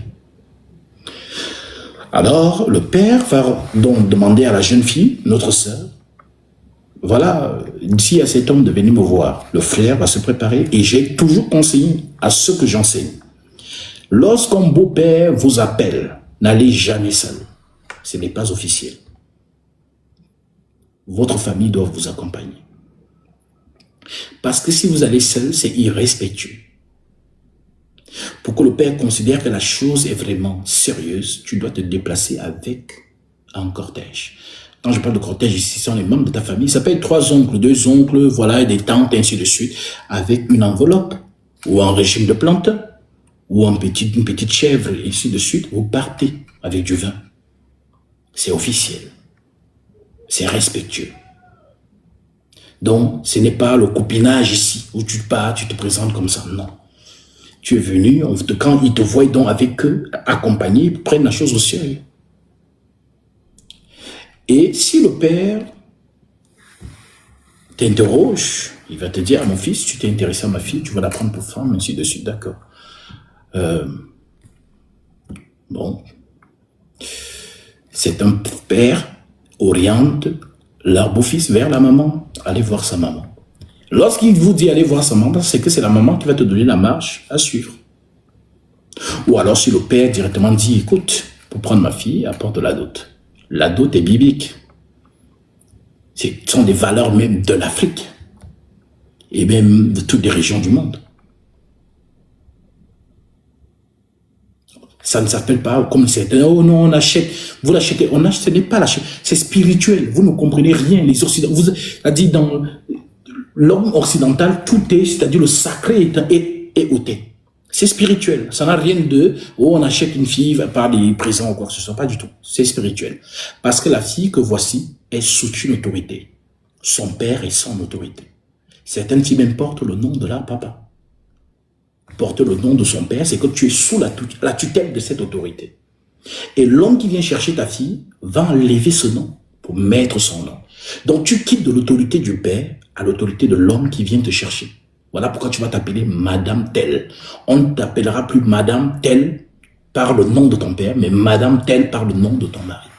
Alors, le père va donc demander à la jeune fille, notre sœur, voilà, d'ici à cet homme de venir me voir. Le frère va se préparer et j'ai toujours conseillé à ceux que j'enseigne. Lorsqu'un beau-père vous appelle, n'allez jamais seul. Ce n'est pas officiel. Votre famille doit vous accompagner. Parce que si vous allez seul, c'est irrespectueux. Pour que le père considère que la chose est vraiment sérieuse, tu dois te déplacer avec un cortège. Quand je parle de cortège ici, ce sont les membres de ta famille. Ça peut être 3 oncles, 2 oncles, voilà, des tantes, ainsi de suite, avec une enveloppe, ou un régime de plantain, ou une petite chèvre, et ainsi de suite. Vous partez avec du vin. C'est officiel. C'est respectueux. Donc, ce n'est pas le copinage ici, où tu pars, tu te présentes comme ça, non. Tu es venu, quand ils te voient donc avec eux, accompagnés, ils prennent la chose au sérieux. Et si le père t'interroge, il va te dire, mon fils, tu t'es intéressé à ma fille, tu vas la prendre pour femme, ainsi de suite, d'accord. Bon. C'est un père oriente leur beau-fils vers la maman. Allez voir sa maman. Lorsqu'il vous dit allez voir sa maman, c'est que c'est la maman qui va te donner la marche à suivre. Ou alors si le père directement dit, écoute, pour prendre ma fille, apporte la dot. La dot est biblique. Ce sont des valeurs même de l'Afrique. Et même de toutes les régions du monde. Ça ne s'appelle pas comme certains, oh non, on achète, vous l'achetez, on achète, ce n'est pas l'acheter, c'est spirituel, vous ne comprenez rien, les occidentaux, vous a dit dans l'homme occidental, tout est, c'est-à-dire le sacré est ôté. C'est spirituel, ça n'a rien de, oh on achète une fille par des présents ou quoi que ce soit, pas du tout, c'est spirituel. Parce que la fille que voici est sous une autorité, son père est sans autorité. Certaines filles même portent le nom de leur papa. Porter le nom de son père, c'est que tu es sous la tutelle de cette autorité. Et l'homme qui vient chercher ta fille va enlever ce nom pour mettre son nom. Donc tu quittes de l'autorité du père à l'autorité de l'homme qui vient te chercher. Voilà pourquoi tu vas t'appeler Madame telle. On ne t'appellera plus Madame telle par le nom de ton père, mais Madame telle par le nom de ton mari.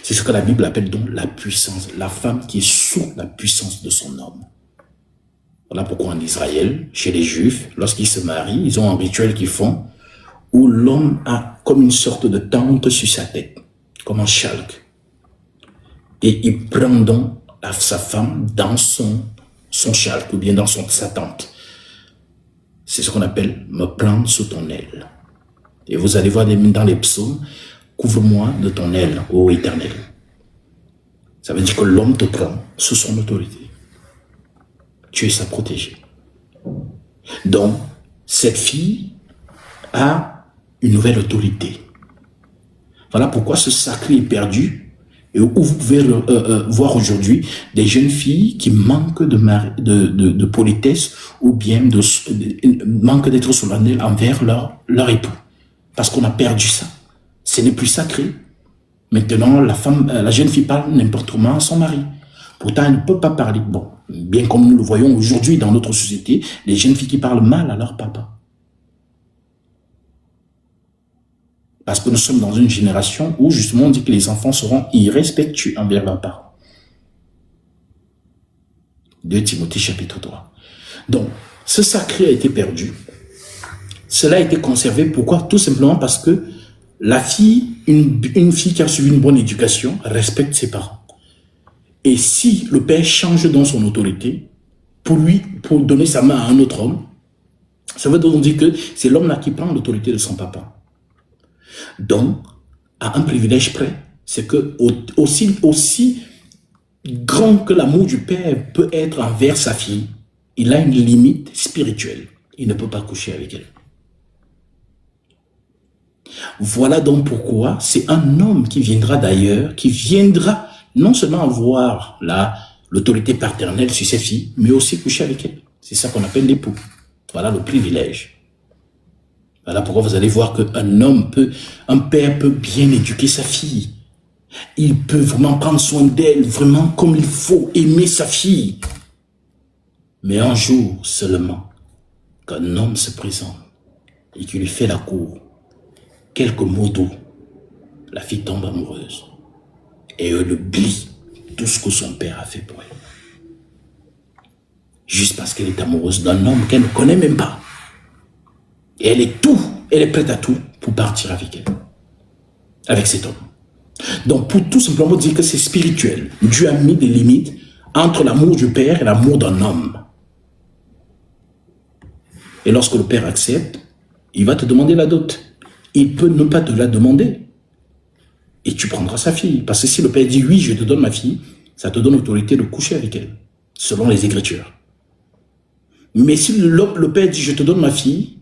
C'est ce que la Bible appelle donc la puissance. La femme qui est sous la puissance de son homme. Voilà pourquoi en Israël, chez les Juifs, lorsqu'ils se marient, ils ont un rituel qu'ils font où l'homme a comme une sorte de tente sur sa tête, comme un chalque. Et il prend donc sa femme dans son châle, ou bien dans sa tente. C'est ce qu'on appelle me prendre sous ton aile. Et vous allez voir dans les psaumes, couvre-moi de ton aile, ô Éternel. Ça veut dire que l'homme te prend sous son autorité. Tu es sa protégée. Donc, cette fille a une nouvelle autorité. Voilà pourquoi ce sacré est perdu. Et où vous pouvez voir aujourd'hui des jeunes filles qui manquent de politesse ou bien manquent d'être solennelles envers leur époux. Parce qu'on a perdu ça. Ce n'est plus sacré. Maintenant, la jeune fille parle n'importe comment à son mari. Pourtant, elle ne peut pas parler. Bon, bien comme nous le voyons aujourd'hui dans notre société, les jeunes filles qui parlent mal à leur papa. Parce que nous sommes dans une génération où justement on dit que les enfants seront irrespectueux envers leurs parents. 2 Timothée chapitre 3. Donc, ce sacré a été perdu. Cela a été conservé. Pourquoi? Tout simplement parce que la fille, une fille qui a suivi une bonne éducation, respecte ses parents. Et si le père change dans son autorité, pour donner sa main à un autre homme, ça veut donc dire que c'est l'homme là qui prend l'autorité de son papa. Donc, à un privilège près, c'est que aussi grand que l'amour du père peut être envers sa fille, il a une limite spirituelle. Il ne peut pas coucher avec elle. Voilà donc pourquoi c'est un homme qui viendra d'ailleurs, qui viendra non seulement avoir l'autorité paternelle sur ses filles, mais aussi coucher avec elle. C'est ça qu'on appelle l'époux. Voilà le privilège. Voilà pourquoi vous allez voir un père peut bien éduquer sa fille. Il peut vraiment prendre soin d'elle, vraiment comme il faut, aimer sa fille. Mais un jour seulement, qu'un homme se présente et qu'il lui fait la cour, quelques mots doux, la fille tombe amoureuse. Et elle oublie tout ce que son père a fait pour elle. Juste parce qu'elle est amoureuse d'un homme qu'elle ne connaît même pas. Et elle est prête à tout pour partir avec cet homme. Donc, pour tout simplement dire que c'est spirituel, Dieu a mis des limites entre l'amour du père et l'amour d'un homme. Et lorsque le père accepte, il va te demander la dot. Il peut ne pas te la demander. Et tu prendras sa fille. Parce que si le père dit oui, je te donne ma fille, ça te donne l'autorité de coucher avec elle, selon les Écritures. Mais si le père dit je te donne ma fille,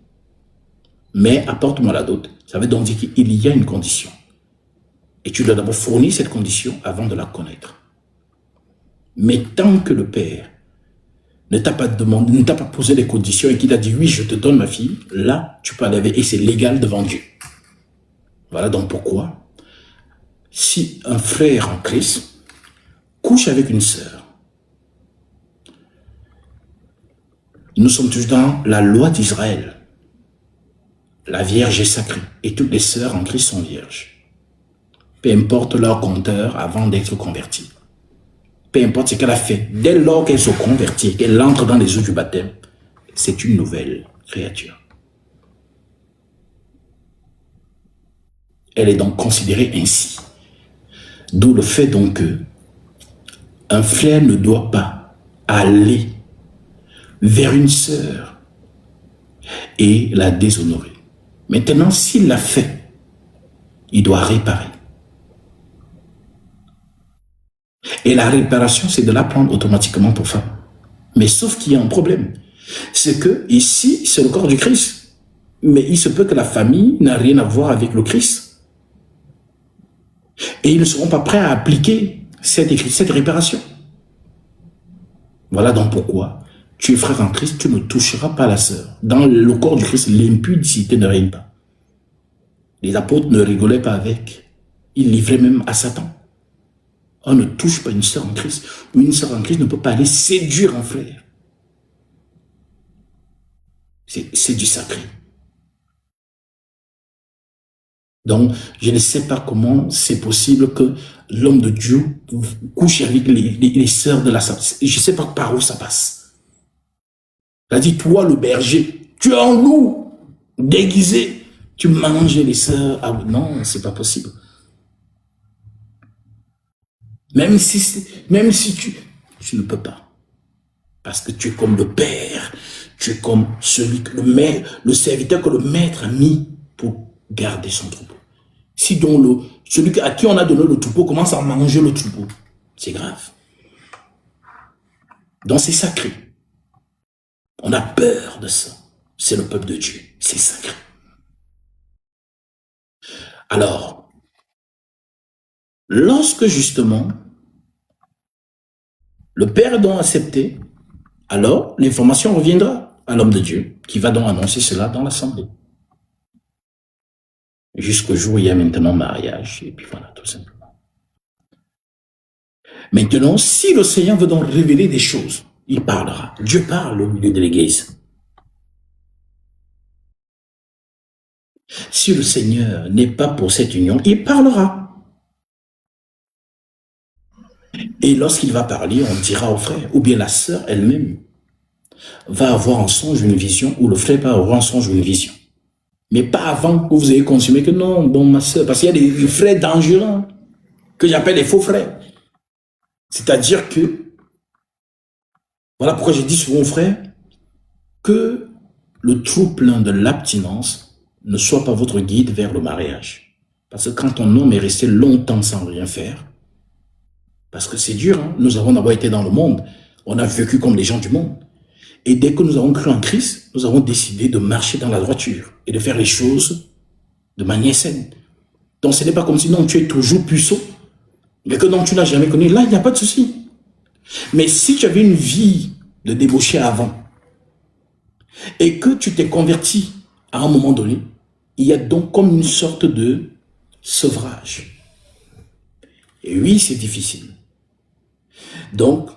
mais apporte-moi la dot, ça veut donc dire qu'il y a une condition. Et tu dois d'abord fournir cette condition avant de la connaître. Mais tant que le père ne t'a pas demandé, ne t'a pas posé les conditions et qu'il t'a dit oui, je te donne ma fille, là, tu peux aller avec, et c'est légal devant Dieu. Voilà donc pourquoi, si un frère en Christ couche avec une sœur, nous sommes tous dans la loi d'Israël. La Vierge est sacrée et toutes les sœurs en Christ sont vierges. Peu importe leur compteur avant d'être convertie. Peu importe ce qu'elle a fait, dès lors qu'elle se convertit, qu'elle entre dans les eaux du baptême, c'est une nouvelle créature. Elle est donc considérée ainsi. D'où le fait donc que un frère ne doit pas aller vers une sœur et la déshonorer. Maintenant, s'il l'a fait, il doit réparer. Et la réparation, c'est de la prendre automatiquement pour femme. Mais sauf qu'il y a un problème. C'est que ici, c'est le corps du Christ. Mais il se peut que la famille n'a rien à voir avec le Christ. Et ils ne seront pas prêts à appliquer cette réparation. Voilà donc pourquoi tu es frère en Christ, tu ne toucheras pas la sœur. Dans le corps du Christ, l'impudicité ne règne pas. Les apôtres ne rigolaient pas avec. Ils livraient même à Satan. On ne touche pas une sœur en Christ. Ou une sœur en Christ ne peut pas aller séduire un frère. C'est du sacré. Donc, je ne sais pas comment c'est possible que l'homme de Dieu couche avec les sœurs de la sœur. Je ne sais pas par où ça passe. Il a dit, toi le berger, tu es en loup, déguisé, tu manges les sœurs. Ah non, c'est pas possible. Même si tu ne peux pas. Parce que tu es comme le père, tu es comme celui que le serviteur que le maître a mis pour garder son troupeau. Si donc celui à qui on a donné le troupeau commence à manger le troupeau, c'est grave. Donc c'est sacré. On a peur de ça. C'est le peuple de Dieu. C'est sacré. Alors, lorsque justement le père donc accepté, alors l'information reviendra à l'homme de Dieu qui va donc annoncer cela dans l'assemblée. Jusqu'au jour où il y a maintenant mariage. Et puis voilà, tout simplement. Maintenant, si le Seigneur veut donc révéler des choses, il parlera. Dieu parle au milieu de l'église. Si le Seigneur n'est pas pour cette union, il parlera. Et lorsqu'il va parler, on dira au frère, ou bien la sœur elle-même va avoir en songe une vision, ou le frère va avoir en songe une vision. Mais pas avant que vous ayez consommé que non, bon ma sœur, parce qu'il y a des frères dangereux que j'appelle les faux frères. C'est-à-dire que, voilà pourquoi je dis souvent aux frères, que le trou-plein de l'abstinence ne soit pas votre guide vers le mariage. Parce que quand un homme est resté longtemps sans rien faire, parce que c'est dur, hein? Nous avons d'abord été dans le monde, on a vécu comme les gens du monde. Et dès que nous avons cru en Christ, nous avons décidé de marcher dans la droiture et de faire les choses de manière saine. Donc ce n'est pas comme si non, tu es toujours puceau, mais que non, tu n'as jamais connu. Là, il n'y a pas de souci. Mais si tu avais une vie de débauché avant et que tu t'es converti à un moment donné, il y a donc comme une sorte de sevrage. Et oui, c'est difficile. Donc,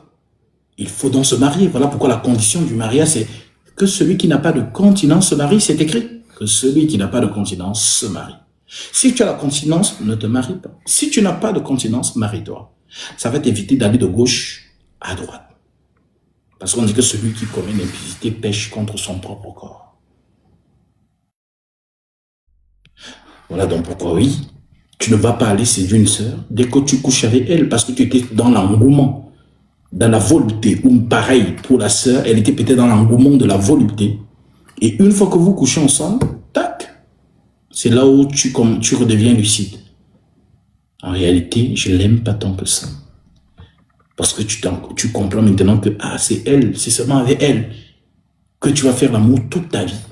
il faut donc se marier. Voilà pourquoi la condition du mariage, c'est que celui qui n'a pas de continence se marie. C'est écrit que celui qui n'a pas de continence se marie. Si tu as la continence, ne te marie pas. Si tu n'as pas de continence, marie-toi. Ça va t'éviter d'aller de gauche à droite. Parce qu'on dit que celui qui commet l'impudicité pêche contre son propre corps. Voilà donc pourquoi oui, tu ne vas pas aller séduire une sœur dès que tu couches avec elle parce que tu étais dans l'engouement. Dans la volupté, ou pareil pour la sœur, elle était peut-être dans l'engouement de la volupté. Et une fois que vous couchez ensemble, tac, c'est là où tu redeviens lucide. En réalité, je ne l'aime pas tant que ça. Parce que tu comprends maintenant que c'est elle, c'est seulement avec elle que tu vas faire l'amour toute ta vie.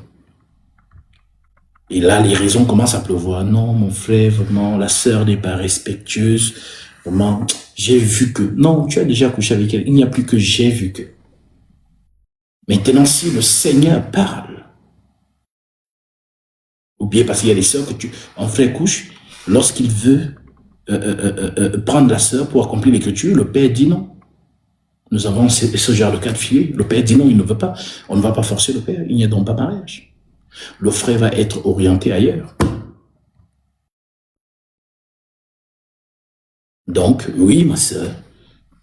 Et là, les raisons commencent à pleuvoir. Non, mon frère, vraiment, la sœur n'est pas respectueuse. Vraiment, j'ai vu que... Non, tu as déjà couché avec elle. Il n'y a plus que j'ai vu que. Maintenant, si le Seigneur parle, ou bien parce qu'il y a des sœurs que un frère couche, lorsqu'il veut prendre la sœur pour accomplir l'écriture, le père dit non. Nous avons ce genre de cas de figure. Le père dit non, il ne veut pas. On ne va pas forcer le père. Il n'y a donc pas mariage. Le frère va être orienté ailleurs. Donc, oui, ma sœur,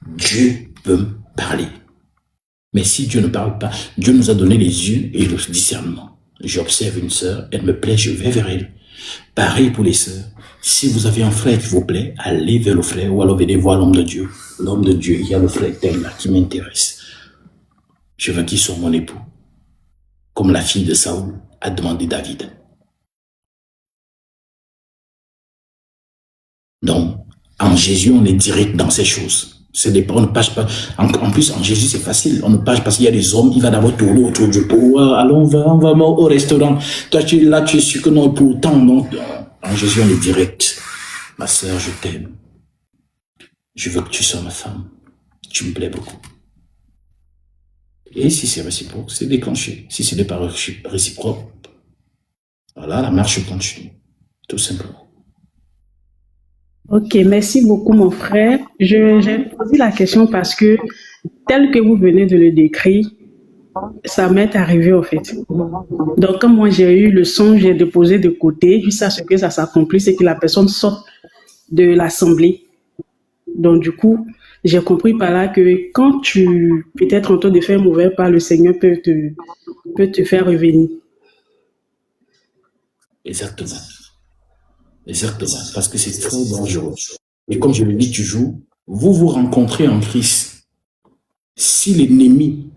Dieu peut me parler. Mais si Dieu ne parle pas, Dieu nous a donné les yeux et le discernement. J'observe une sœur, elle me plaît, je vais vers elle. Pareil pour les sœurs. Si vous avez un frère qui vous plaît, allez vers le frère ou alors venez voir l'homme de Dieu. L'homme de Dieu, il y a le frère tel là qui m'intéresse. Je veux qu'il soit mon époux. Comme la fille de Saoul a demandé David. Donc, en Jésus, on est direct dans ces choses. On ne page pas. En plus, en Jésus, c'est facile. On ne page parce qu'il y a des hommes, il va d'abord tourner autour du pot. Allons, on va au restaurant. Toi, tu es sûr que non, pourtant, non. En Jésus, on est direct. Ma sœur, je t'aime. Je veux que tu sois ma femme. Tu me plais beaucoup. Et si c'est réciproque, c'est déclenché. Si ce n'est pas réciproque, voilà, la marche continue. Tout simplement. Ok, merci beaucoup mon frère. J'ai posé la question parce que, tel que vous venez de le décrire, ça m'est arrivé en fait. Donc quand moi j'ai eu le songe, j'ai déposé de côté jusqu'à ce que ça s'accomplisse et que la personne sorte de l'assemblée. Donc du coup, j'ai compris par là que quand tu peut-être en train de faire mauvais pas, le Seigneur peut te faire revenir. Exactement. Exactement. Parce que c'est très dangereux. Et comme je le dis toujours, vous vous rencontrez en Christ, si l'ennemi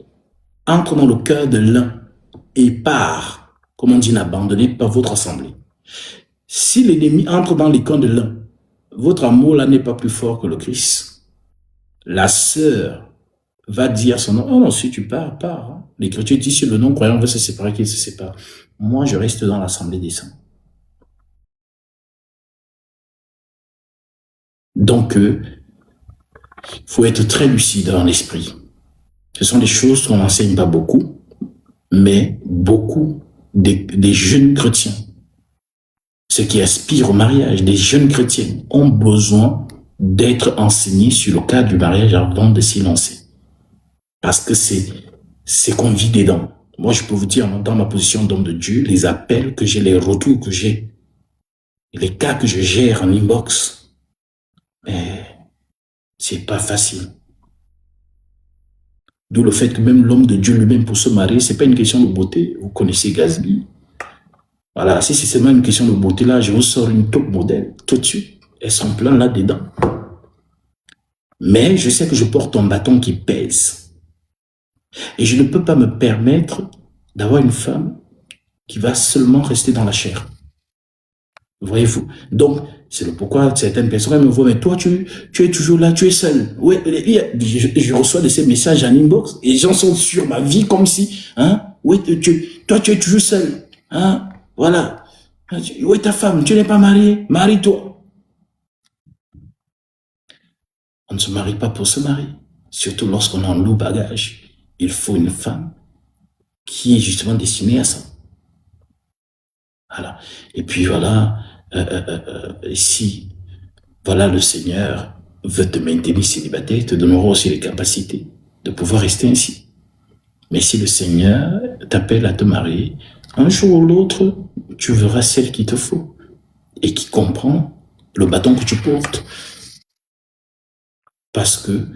entre dans le cœur de l'un et part, comme on dit, n'abandonnez pas votre assemblée. Si l'ennemi entre dans les camps de l'un, votre amour là n'est pas plus fort que le Christ. La sœur va dire à son nom, oh non, si tu pars, pars. Hein. L'Écriture dit, si le non-croyant veut se séparer, qu'il se sépare. Moi, je reste dans l'assemblée des saints. Donc, il faut être très lucide dans l'esprit. Ce sont des choses qu'on n'enseigne pas beaucoup, mais beaucoup des jeunes chrétiens, ceux qui aspirent au mariage, des jeunes chrétiens, ont besoin d'être enseignés sur le cas du mariage avant de s'y lancer. Parce que c'est qu'on vit dedans. Moi, je peux vous dire, dans ma position d'homme de Dieu, les appels que j'ai, les retours que j'ai, les cas que je gère en inbox, mais c'est pas facile. D'où le fait que même l'homme de Dieu lui-même, pour se marier, c'est pas une question de beauté. Vous connaissez Gatsby. Voilà, si c'est seulement une question de beauté, là, je vous sors une top modèle, tout de suite. Elles sont pleines là-dedans. Mais je sais que je porte un bâton qui pèse. Et je ne peux pas me permettre d'avoir une femme qui va seulement rester dans la chair. Voyez-vous? Donc, c'est le pourquoi certaines personnes me voient, mais toi, tu es toujours là, tu es seul. Ouais, je reçois de ces messages en inbox et les gens sont sur ma vie comme si, hein, ouais, toi, tu es toujours seul. Hein, voilà. Ouais, ta femme, tu n'es pas marié, marie-toi. On ne se marie pas pour se marier. Surtout lorsqu'on a un lourd bagage. Il faut une femme qui est justement destinée à ça. Voilà. Et puis voilà, si voilà le Seigneur veut te maintenir célibataire, il te donnera aussi les capacités de pouvoir rester ainsi. Mais si le Seigneur t'appelle à te marier, un jour ou l'autre, tu verras celle qu'il te faut et qui comprend le bâton que tu portes. Parce que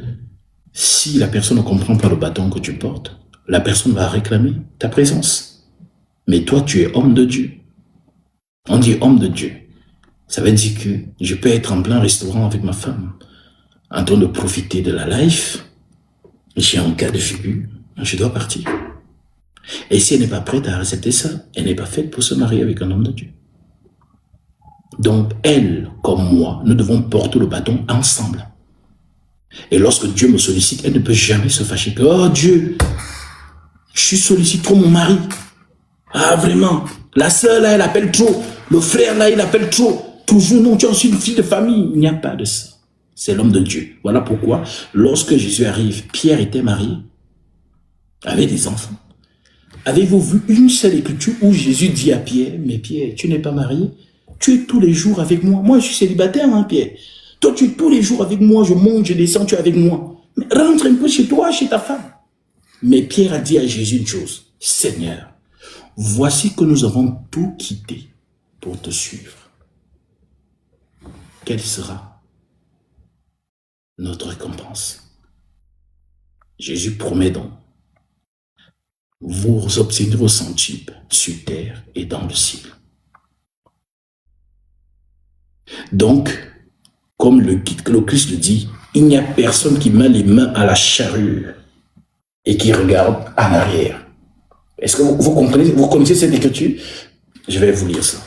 si la personne ne comprend pas le bâton que tu portes, la personne va réclamer ta présence. Mais toi, tu es homme de Dieu. On dit homme de Dieu. Ça veut dire que je peux être en plein restaurant avec ma femme, en train de profiter de la life. J'ai un cas de figure, je dois partir. Et si elle n'est pas prête à accepter ça, elle n'est pas faite pour se marier avec un homme de Dieu. Donc, elle, comme moi, nous devons porter le bâton ensemble. Et lorsque Dieu me sollicite, elle ne peut jamais se fâcher que, oh Dieu, je sollicite trop mon mari. Ah, vraiment, la sœur là, elle appelle trop. Le frère là, il appelle trop. Toujours, non, tu es aussi une fille de famille. Il n'y a pas de ça. C'est l'homme de Dieu. Voilà pourquoi, lorsque Jésus arrive, Pierre était marié, avait des enfants. Avez-vous vu une seule écriture où Jésus dit à Pierre, mais Pierre, tu n'es pas marié? Tu es tous les jours avec moi. Moi, je suis célibataire, hein, Pierre. Toi, tu es tous les jours avec moi. Je monte, je descends, tu es avec moi. Mais rentre un peu chez toi, chez ta femme. Mais Pierre a dit à Jésus une chose. Seigneur, voici que nous avons tout quitté pour te suivre. Quelle sera notre récompense? Jésus promet donc, vous obtiendrez vos centipes sur terre et dans le ciel. Donc, comme le Christ le dit, il n'y a personne qui met les mains à la charrue et qui regarde en arrière. Est-ce que vous connaissez cette écriture? Je vais vous lire ça.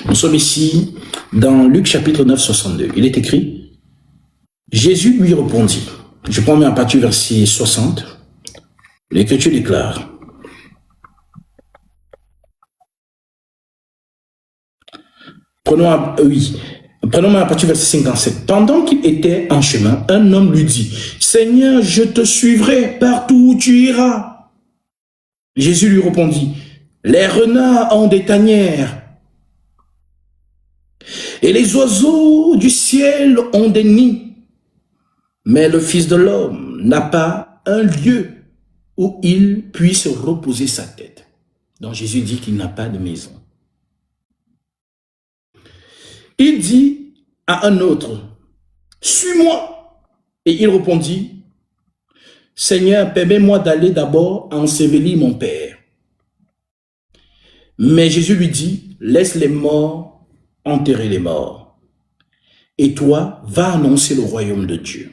Nous sommes ici dans Luc chapitre 9, 62. Il est écrit, Jésus lui répondit. Je prends à partir du verset 60. L'Écriture déclare, prenons à partir du verset 57. Pendant qu'il était en chemin, un homme lui dit, Seigneur, je te suivrai partout où tu iras. Jésus lui répondit, les renards ont des tanières et les oiseaux du ciel ont des nids, mais le Fils de l'homme n'a pas un lieu où il puisse reposer sa tête. Donc Jésus dit qu'il n'a pas de maison. Il dit à un autre, suis-moi. Et il répondit, Seigneur, permets-moi d'aller d'abord ensevelir mon père. Mais Jésus lui dit, laisse les morts enterrer les morts. Et toi, va annoncer le royaume de Dieu.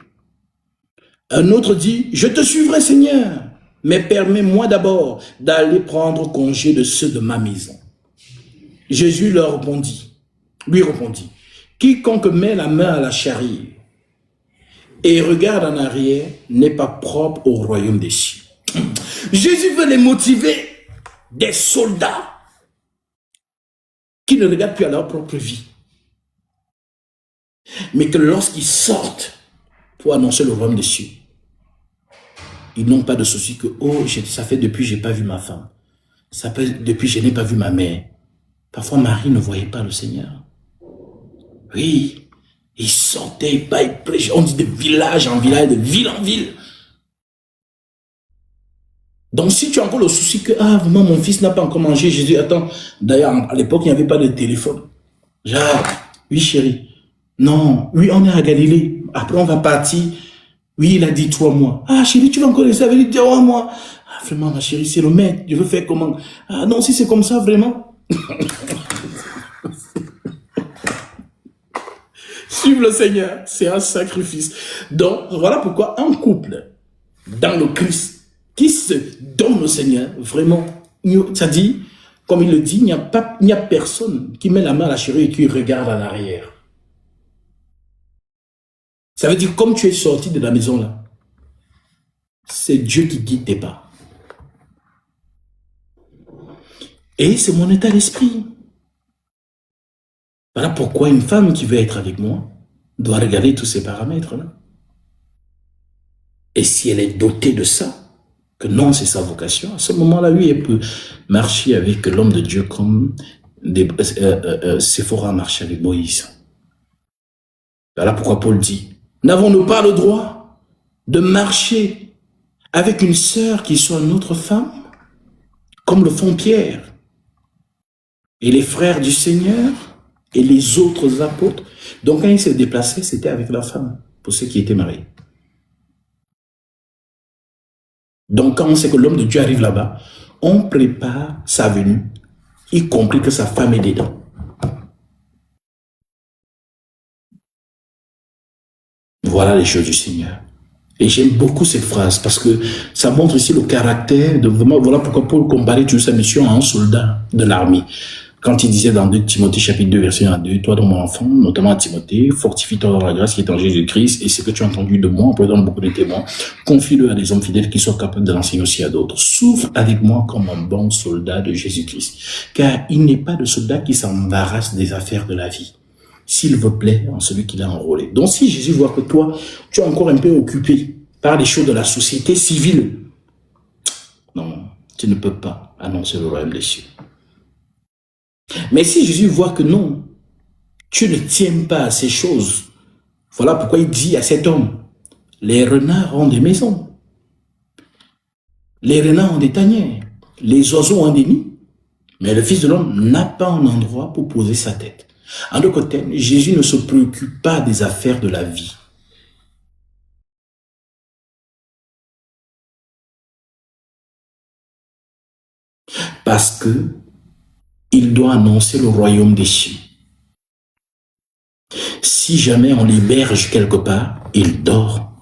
Un autre dit, je te suivrai Seigneur, mais permets-moi d'abord d'aller prendre congé de ceux de ma maison. Jésus lui répondit, quiconque met la main à la charrue et regarde en arrière n'est pas propre au royaume des cieux. Jésus veut les motiver, des soldats qui ne regardent plus à leur propre vie, mais que lorsqu'ils sortent pour annoncer le royaume des cieux, ils n'ont pas de souci que, oh, ça fait depuis que je n'ai pas vu ma femme, ça fait depuis que je n'ai pas vu ma mère. Parfois, Marie ne voyait pas le Seigneur. Oui, ils sortaient, ils prêchaient, on dit de village en village, de ville en ville. Donc, si tu as encore le souci que, ah, vraiment, mon fils n'a pas encore mangé, Jésus, attends, d'ailleurs, à l'époque, il n'y avait pas de téléphone. Genre, oui, chérie, non, oui, on est à Galilée, après, on va partir. Oui, il a dit 3 mois. Ah, chérie, tu vas encore laisser avec lui 3 mois. Ah, vraiment, ma chérie, c'est le maître, je veux faire comment? Ah, non, si c'est comme ça, vraiment. Suivre le Seigneur, c'est un sacrifice. Donc, voilà pourquoi un couple dans le Christ qui se donne au Seigneur, vraiment, ça dit, comme il le dit, il n'y a personne qui met la main à la charrue et qui regarde en arrière. Ça veut dire, comme tu es sorti de la maison là, c'est Dieu qui guide tes pas. Et c'est mon état d'esprit. Voilà pourquoi une femme qui veut être avec moi doit regarder tous ces paramètres-là. Et si elle est dotée de ça, que non, c'est sa vocation, à ce moment-là, oui, elle peut marcher avec l'homme de Dieu comme Séphora marche avec Moïse. Voilà pourquoi Paul dit, n'avons-nous pas le droit de marcher avec une sœur qui soit notre femme, comme le font Pierre et les frères du Seigneur et les autres apôtres? Donc quand il s'est déplacé, c'était avec la femme, pour ceux qui étaient mariés. Donc quand on sait que l'homme de Dieu arrive là-bas, on prépare sa venue, y compris que sa femme est dedans. Voilà les choses du Seigneur. Et j'aime beaucoup cette phrase parce que ça montre ici le caractère de vraiment, voilà pourquoi Paul comparait toujours sa mission à un soldat de l'armée. Quand il disait dans 2 Timothée chapitre 2 verset 1 à 2, toi donc mon enfant, notamment à Timothée, fortifie-toi dans la grâce qui est en Jésus-Christ et ce que tu as entendu de moi en présence de beaucoup de témoins, confie-le à des hommes fidèles qui soient capables de l'enseigner aussi à d'autres. Souffre avec moi comme un bon soldat de Jésus-Christ, car il n'est pas de soldat qui s'embarrasse des affaires de la vie, s'il veut plaire en celui qui l'a enrôlé. Donc si Jésus voit que toi, tu es encore un peu occupé par les choses de la société civile, non, tu ne peux pas annoncer le royaume des cieux. Mais si Jésus voit que non, tu ne tiens pas à ces choses, voilà pourquoi il dit à cet homme, les renards ont des maisons, les renards ont des tanières, les oiseaux ont des nids, mais le Fils de l'homme n'a pas un endroit pour poser sa tête. En d'autres termes, Jésus ne se préoccupe pas des affaires de la vie. Parce que il doit annoncer le royaume des cieux. Si jamais on l'héberge quelque part, il dort.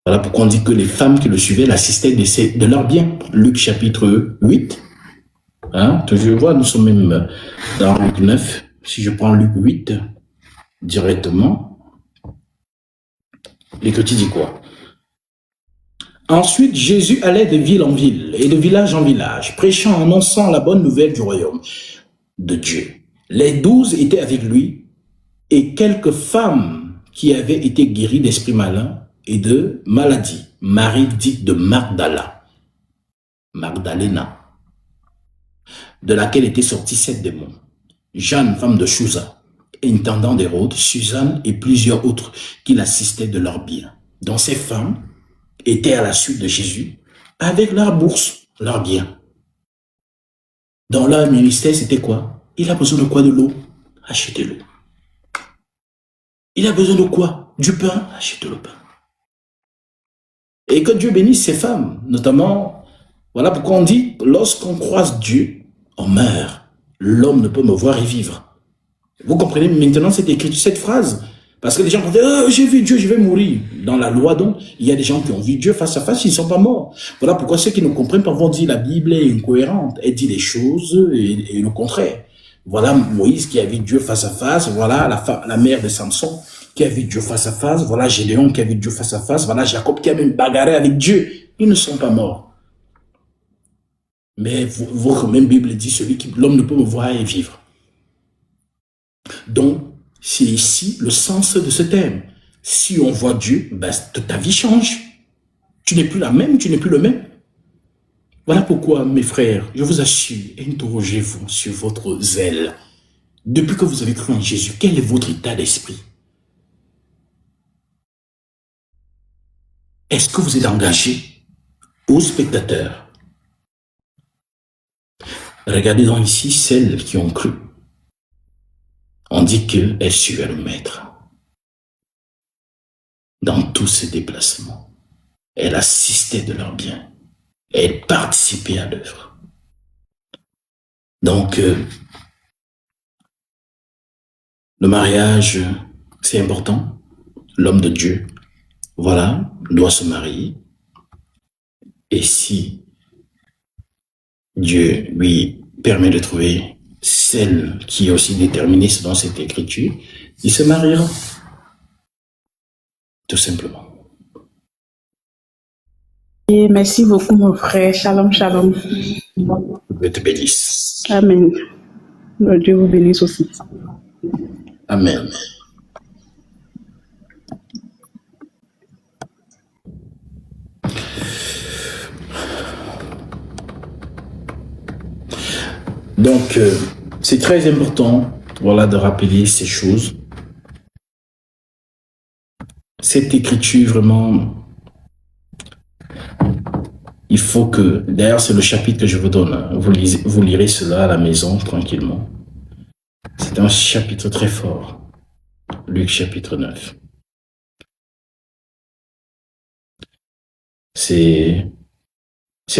Voilà pourquoi on dit que les femmes qui le suivaient l'assistaient de leurs biens. Luc chapitre 8. Hein, je vois, nous sommes même dans Luc 9. Si je prends Luc 8 directement, l'Écriture dit quoi? Ensuite, Jésus allait de ville en ville et de village en village, prêchant, annonçant la bonne nouvelle du royaume de Dieu. Les 12 étaient avec lui et quelques femmes qui avaient été guéries d'esprits malins et de maladies. Marie dite de Magdala, Magdalena, de laquelle étaient sortis 7 démons. Jeanne, femme de Chouza, intendant d'Hérode, Suzanne et plusieurs autres qui l'assistaient de leurs biens. Dans ces femmes, étaient à la suite de Jésus avec leur bourse, leurs biens. Dans leur ministère, c'était quoi? Il a besoin de quoi? De l'eau? Achetez l'eau. Il a besoin de quoi? Du pain? Achetez le pain. Et que Dieu bénisse ces femmes, notamment, voilà pourquoi on dit, lorsqu'on croise Dieu, on meurt. L'homme ne peut me voir et vivre. Vous comprenez maintenant cette écriture, cette phrase? Parce que les gens vont dire, oh, j'ai vu Dieu, je vais mourir. Dans la loi, donc, il y a des gens qui ont vu Dieu face à face, ils ne sont pas morts. Voilà pourquoi ceux qui ne comprennent pas vont dire la Bible est incohérente. Elle dit les choses et le contraire. Voilà Moïse qui a vu Dieu face à face. Voilà la mère de Samson qui a vu Dieu face à face. Voilà Gédéon qui a vu Dieu face à face. Voilà Jacob qui a même bagarré avec Dieu. Ils ne sont pas morts. Mais votre même Bible dit, l'homme ne peut me voir et vivre. Donc, c'est ici le sens de ce thème. Si on voit Dieu, ben, ta vie change. Tu n'es plus la même, tu n'es plus le même. Voilà pourquoi, mes frères, je vous assure, interrogez-vous sur votre zèle. Depuis que vous avez cru en Jésus, quel est votre état d'esprit? Est-ce que vous êtes engagé ou spectateur? Regardez donc ici celles qui ont cru. On dit qu'elles suivaient le maître. Dans tous ses déplacements, elle assistait de leurs biens. Elle participait à l'œuvre. Donc, le mariage, c'est important. L'homme de Dieu, voilà, doit se marier. Et si Dieu lui permet de trouver celle qui est aussi déterminée selon cette écriture, il se mariera. Tout simplement. Et merci beaucoup, mon frère. Shalom, shalom. Dieu te bénisse. Amen. Le Dieu vous bénisse aussi. Amen. Donc, c'est très important, voilà, de rappeler ces choses. Cette écriture, vraiment, il faut que, d'ailleurs, c'est le chapitre que je vous donne. Hein. Vous lirez cela à la maison, tranquillement. C'est un chapitre très fort. Luc chapitre 9. C'est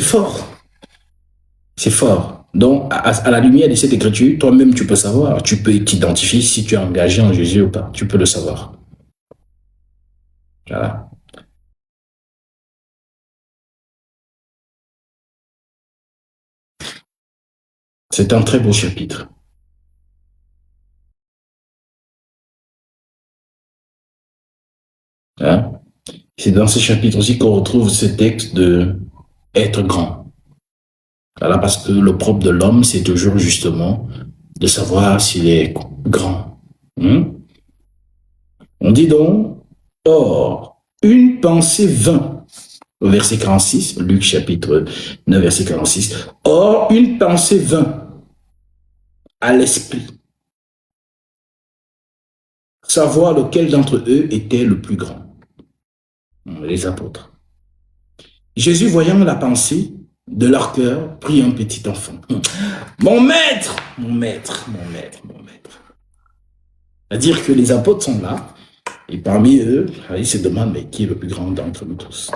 fort. C'est fort. Donc, à la lumière de cette écriture, toi-même, tu peux savoir. Tu peux t'identifier si tu es engagé en Jésus ou pas. Tu peux le savoir. Voilà. C'est un très beau chapitre. Hein? C'est dans ce chapitre aussi qu'on retrouve ce texte de être grand. Voilà, parce que le propre de l'homme, c'est toujours justement de savoir s'il est grand. On dit donc, or, une pensée vint, au verset 46, Luc chapitre 9, verset 46, or, une pensée vint à l'esprit, savoir lequel d'entre eux était le plus grand. Les apôtres. Jésus, voyant la pensée de leur cœur, prit un petit enfant. Mon maître, mon maître, mon maître, mon maître. C'est-à-dire que les apôtres sont là, et parmi eux, ils se demandent, mais qui est le plus grand d'entre nous tous?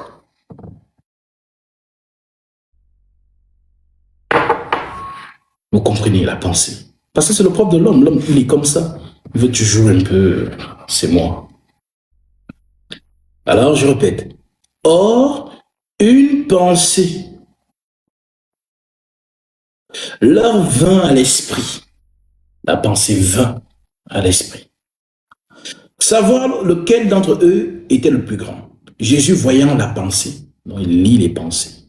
Vous comprenez la pensée. Parce que c'est le propre de l'homme. L'homme, il est comme ça. Il veut toujours un peu, c'est moi. Alors, je répète. Or, une pensée leur vint à l'esprit. La pensée vint à l'esprit. Savoir lequel d'entre eux était le plus grand. Jésus, voyant la pensée, donc il lit les pensées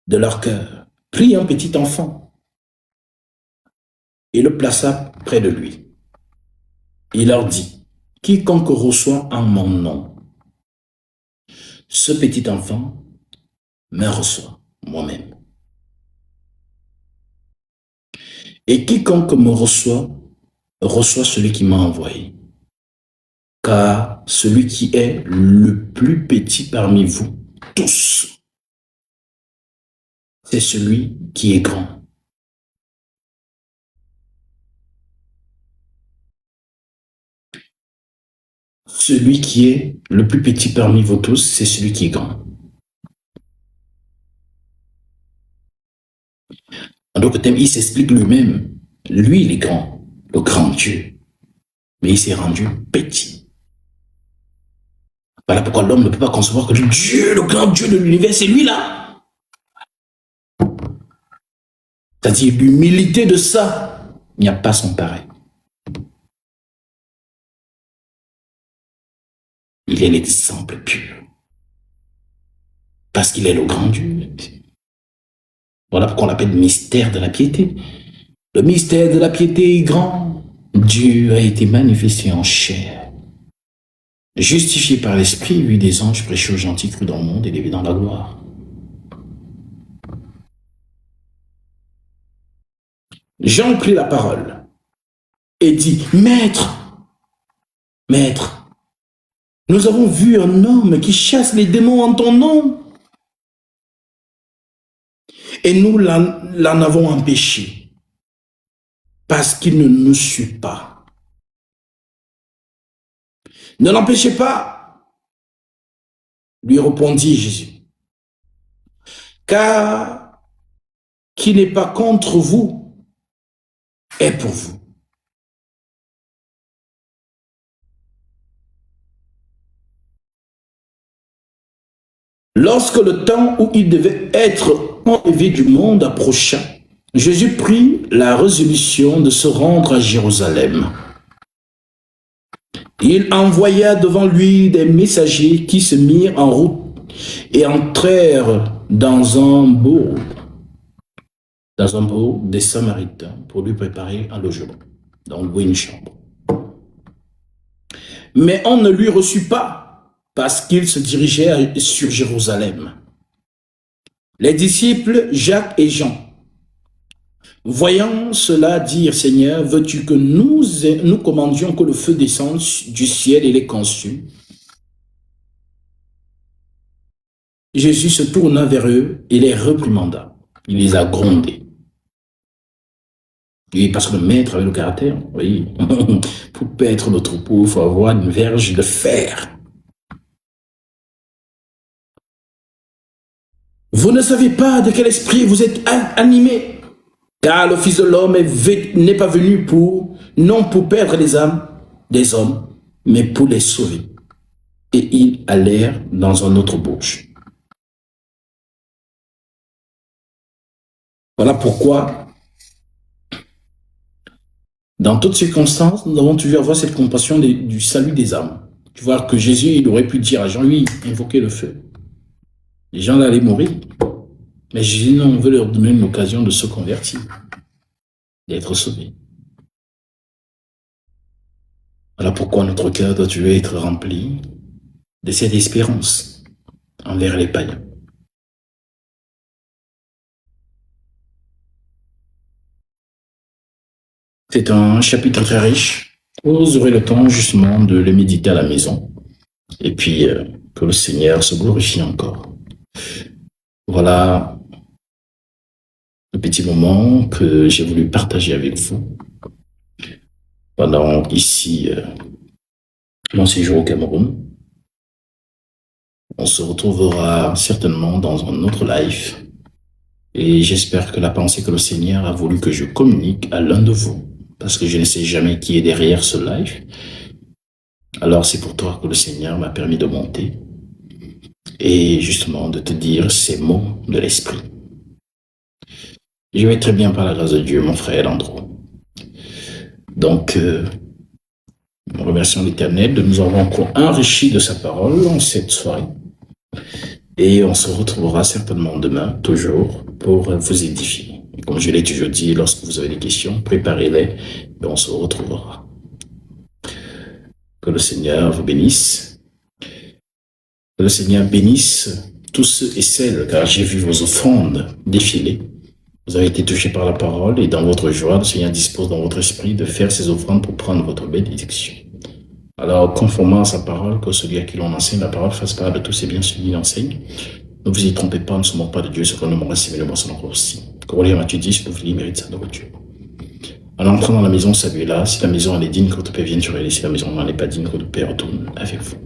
de leur cœur, prit un petit enfant et le plaça près de lui. Il leur dit, quiconque reçoit en mon nom, ce petit enfant me reçoit moi-même. Et quiconque me reçoit, reçoit celui qui m'a envoyé. car celui qui est le plus petit parmi vous tous, c'est celui qui est grand. Celui qui est le plus petit parmi vous tous, c'est celui qui est grand. En d'autres termes, il s'explique lui-même. Lui, il est grand, le grand Dieu. Mais il s'est rendu petit. Voilà pourquoi l'homme ne peut pas concevoir que Dieu, le grand Dieu de l'univers, c'est lui-là. C'est-à-dire l'humilité de ça, il n'y a pas son pareil. Il est l'exemple pur. Parce qu'il est le grand Dieu. Voilà pourquoi on l'appelle mystère de la piété. Le mystère de la piété est grand. Dieu a été manifesté en chair. Justifié par l'Esprit, vu des anges, prêché aux gentils, crus dans le monde, élevé dans la gloire. Jean prit la parole et dit, Maître, Maître, nous avons vu un homme qui chasse les démons en ton nom. Et nous l'en avons empêché, parce qu'il ne nous suit pas. Ne l'empêchez pas, lui répondit Jésus, car qui n'est pas contre vous est pour vous. Lorsque le temps où il devait être enlevé du monde approcha, Jésus prit la résolution de se rendre à Jérusalem. Il envoya devant lui des messagers qui se mirent en route et entrèrent dans un bourg des Samaritains pour lui préparer un logement, donc louer une chambre. Mais on ne lui reçut pas, parce qu'il se dirigeait sur Jérusalem. Les disciples Jacques et Jean, voyant cela, dirent, Seigneur, veux-tu que nous commandions que le feu descende du ciel et les consume? Jésus se tourna vers eux et les réprimanda. Il les a grondés. Oui, parce que le maître avait le caractère, oui. Pour paître le troupeau, il faut avoir une verge de fer. Vous ne savez pas de quel esprit vous êtes animés, car le Fils de l'homme n'est pas venu non pour perdre les âmes des hommes, mais pour les sauver. Et ils allèrent dans un autre bouche. Voilà pourquoi, dans toutes circonstances, nous avons toujours avoir cette compassion du salut des âmes. Tu vois que Jésus, il aurait pu dire à Jean, lui, invoquer le feu. Les gens allaient mourir. Mais Jésus, non, on veut leur donner une occasion de se convertir, d'être sauvés. Voilà pourquoi notre cœur doit toujours être rempli de cette espérance envers les païens. C'est un chapitre très riche. Vous aurez le temps justement de le méditer à la maison. Et puis, que le Seigneur se glorifie encore. Voilà le petit moment que j'ai voulu partager avec vous pendant ici mon séjour au Cameroun. On se retrouvera certainement dans un autre live et j'espère que la pensée que le Seigneur a voulu que je communique à l'un de vous, parce que je ne sais jamais qui est derrière ce live. Alors c'est pour toi que le Seigneur m'a permis de monter et justement de te dire ces mots de l'esprit. Je vais très bien par la grâce de Dieu, mon frère Landreau. Donc, nous remercions l'Éternel de nous avoir encore enrichi de sa parole en cette soirée. Et on se retrouvera certainement demain, toujours, pour vous édifier. Et comme je l'ai toujours dit, lorsque vous avez des questions, préparez-les et on se retrouvera. Que le Seigneur vous bénisse. Que le Seigneur bénisse tous ceux et celles, car j'ai vu vos offrandes défiler. Vous avez été touchés par la parole et dans votre joie, le Seigneur dispose dans votre esprit de faire ces offrandes pour prendre votre bénédiction. Alors, conformément à sa parole, que celui à qui l'on enseigne la parole fasse part de tous ses biens, celui qui l'enseigne. Ne vous y trompez pas, ne sommes pas de Dieu, ce que nous m'aurons assimilé, moi, son encore aussi. Corollier Matthieu 10, vous voulez mérite sa nourriture. En entrant dans la maison, saluez-la. Si la maison en est digne, que votre Père vienne sur elle. Si la maison n'en est pas digne, que votre Père retourne avec vous.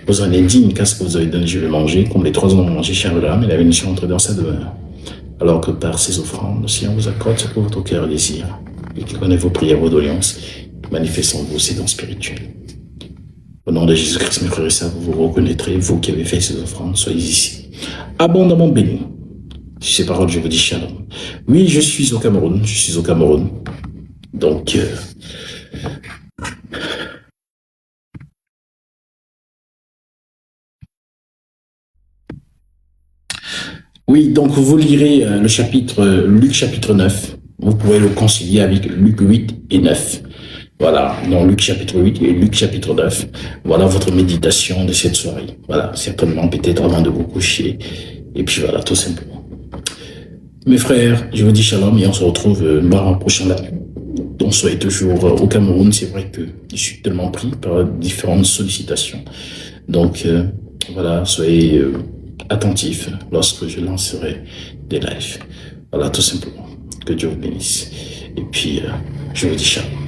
Vous en êtes digne, car ce que vous avez donné, je vais manger. Comme les 3 hommes ont mangé chair de l'âme, et la bénédiction entrée dans sa demeure. Alors que par ses offrandes, le Seigneur vous accorde ce que votre cœur désire. Et qui connaît vos prières, vos doléances, manifeste en vous ses dons spirituels. Au nom de Jésus-Christ, mes frères et sœurs, vous vous reconnaîtrez, vous qui avez fait ces offrandes, soyez ici. Abondamment bénis. Sur ces paroles, je vous dis shalom. Oui, je suis au Cameroun. Donc, oui, donc vous lirez le chapitre, Luc chapitre 9. Vous pouvez le concilier avec Luc 8 et 9. Voilà, donc Luc chapitre 8 et Luc chapitre 9. Voilà votre méditation de cette soirée. Voilà, certainement peut-être avant de vous coucher. Et puis voilà, tout simplement. Mes frères, je vous dis shalom et on se retrouve mardi prochain là. Donc soyez toujours au Cameroun. C'est vrai que je suis tellement pris par différentes sollicitations. Donc voilà, soyez attentifs lorsque je lancerai des lives. Voilà, tout simplement. Que Dieu vous bénisse. Et puis, je vous dis shalom.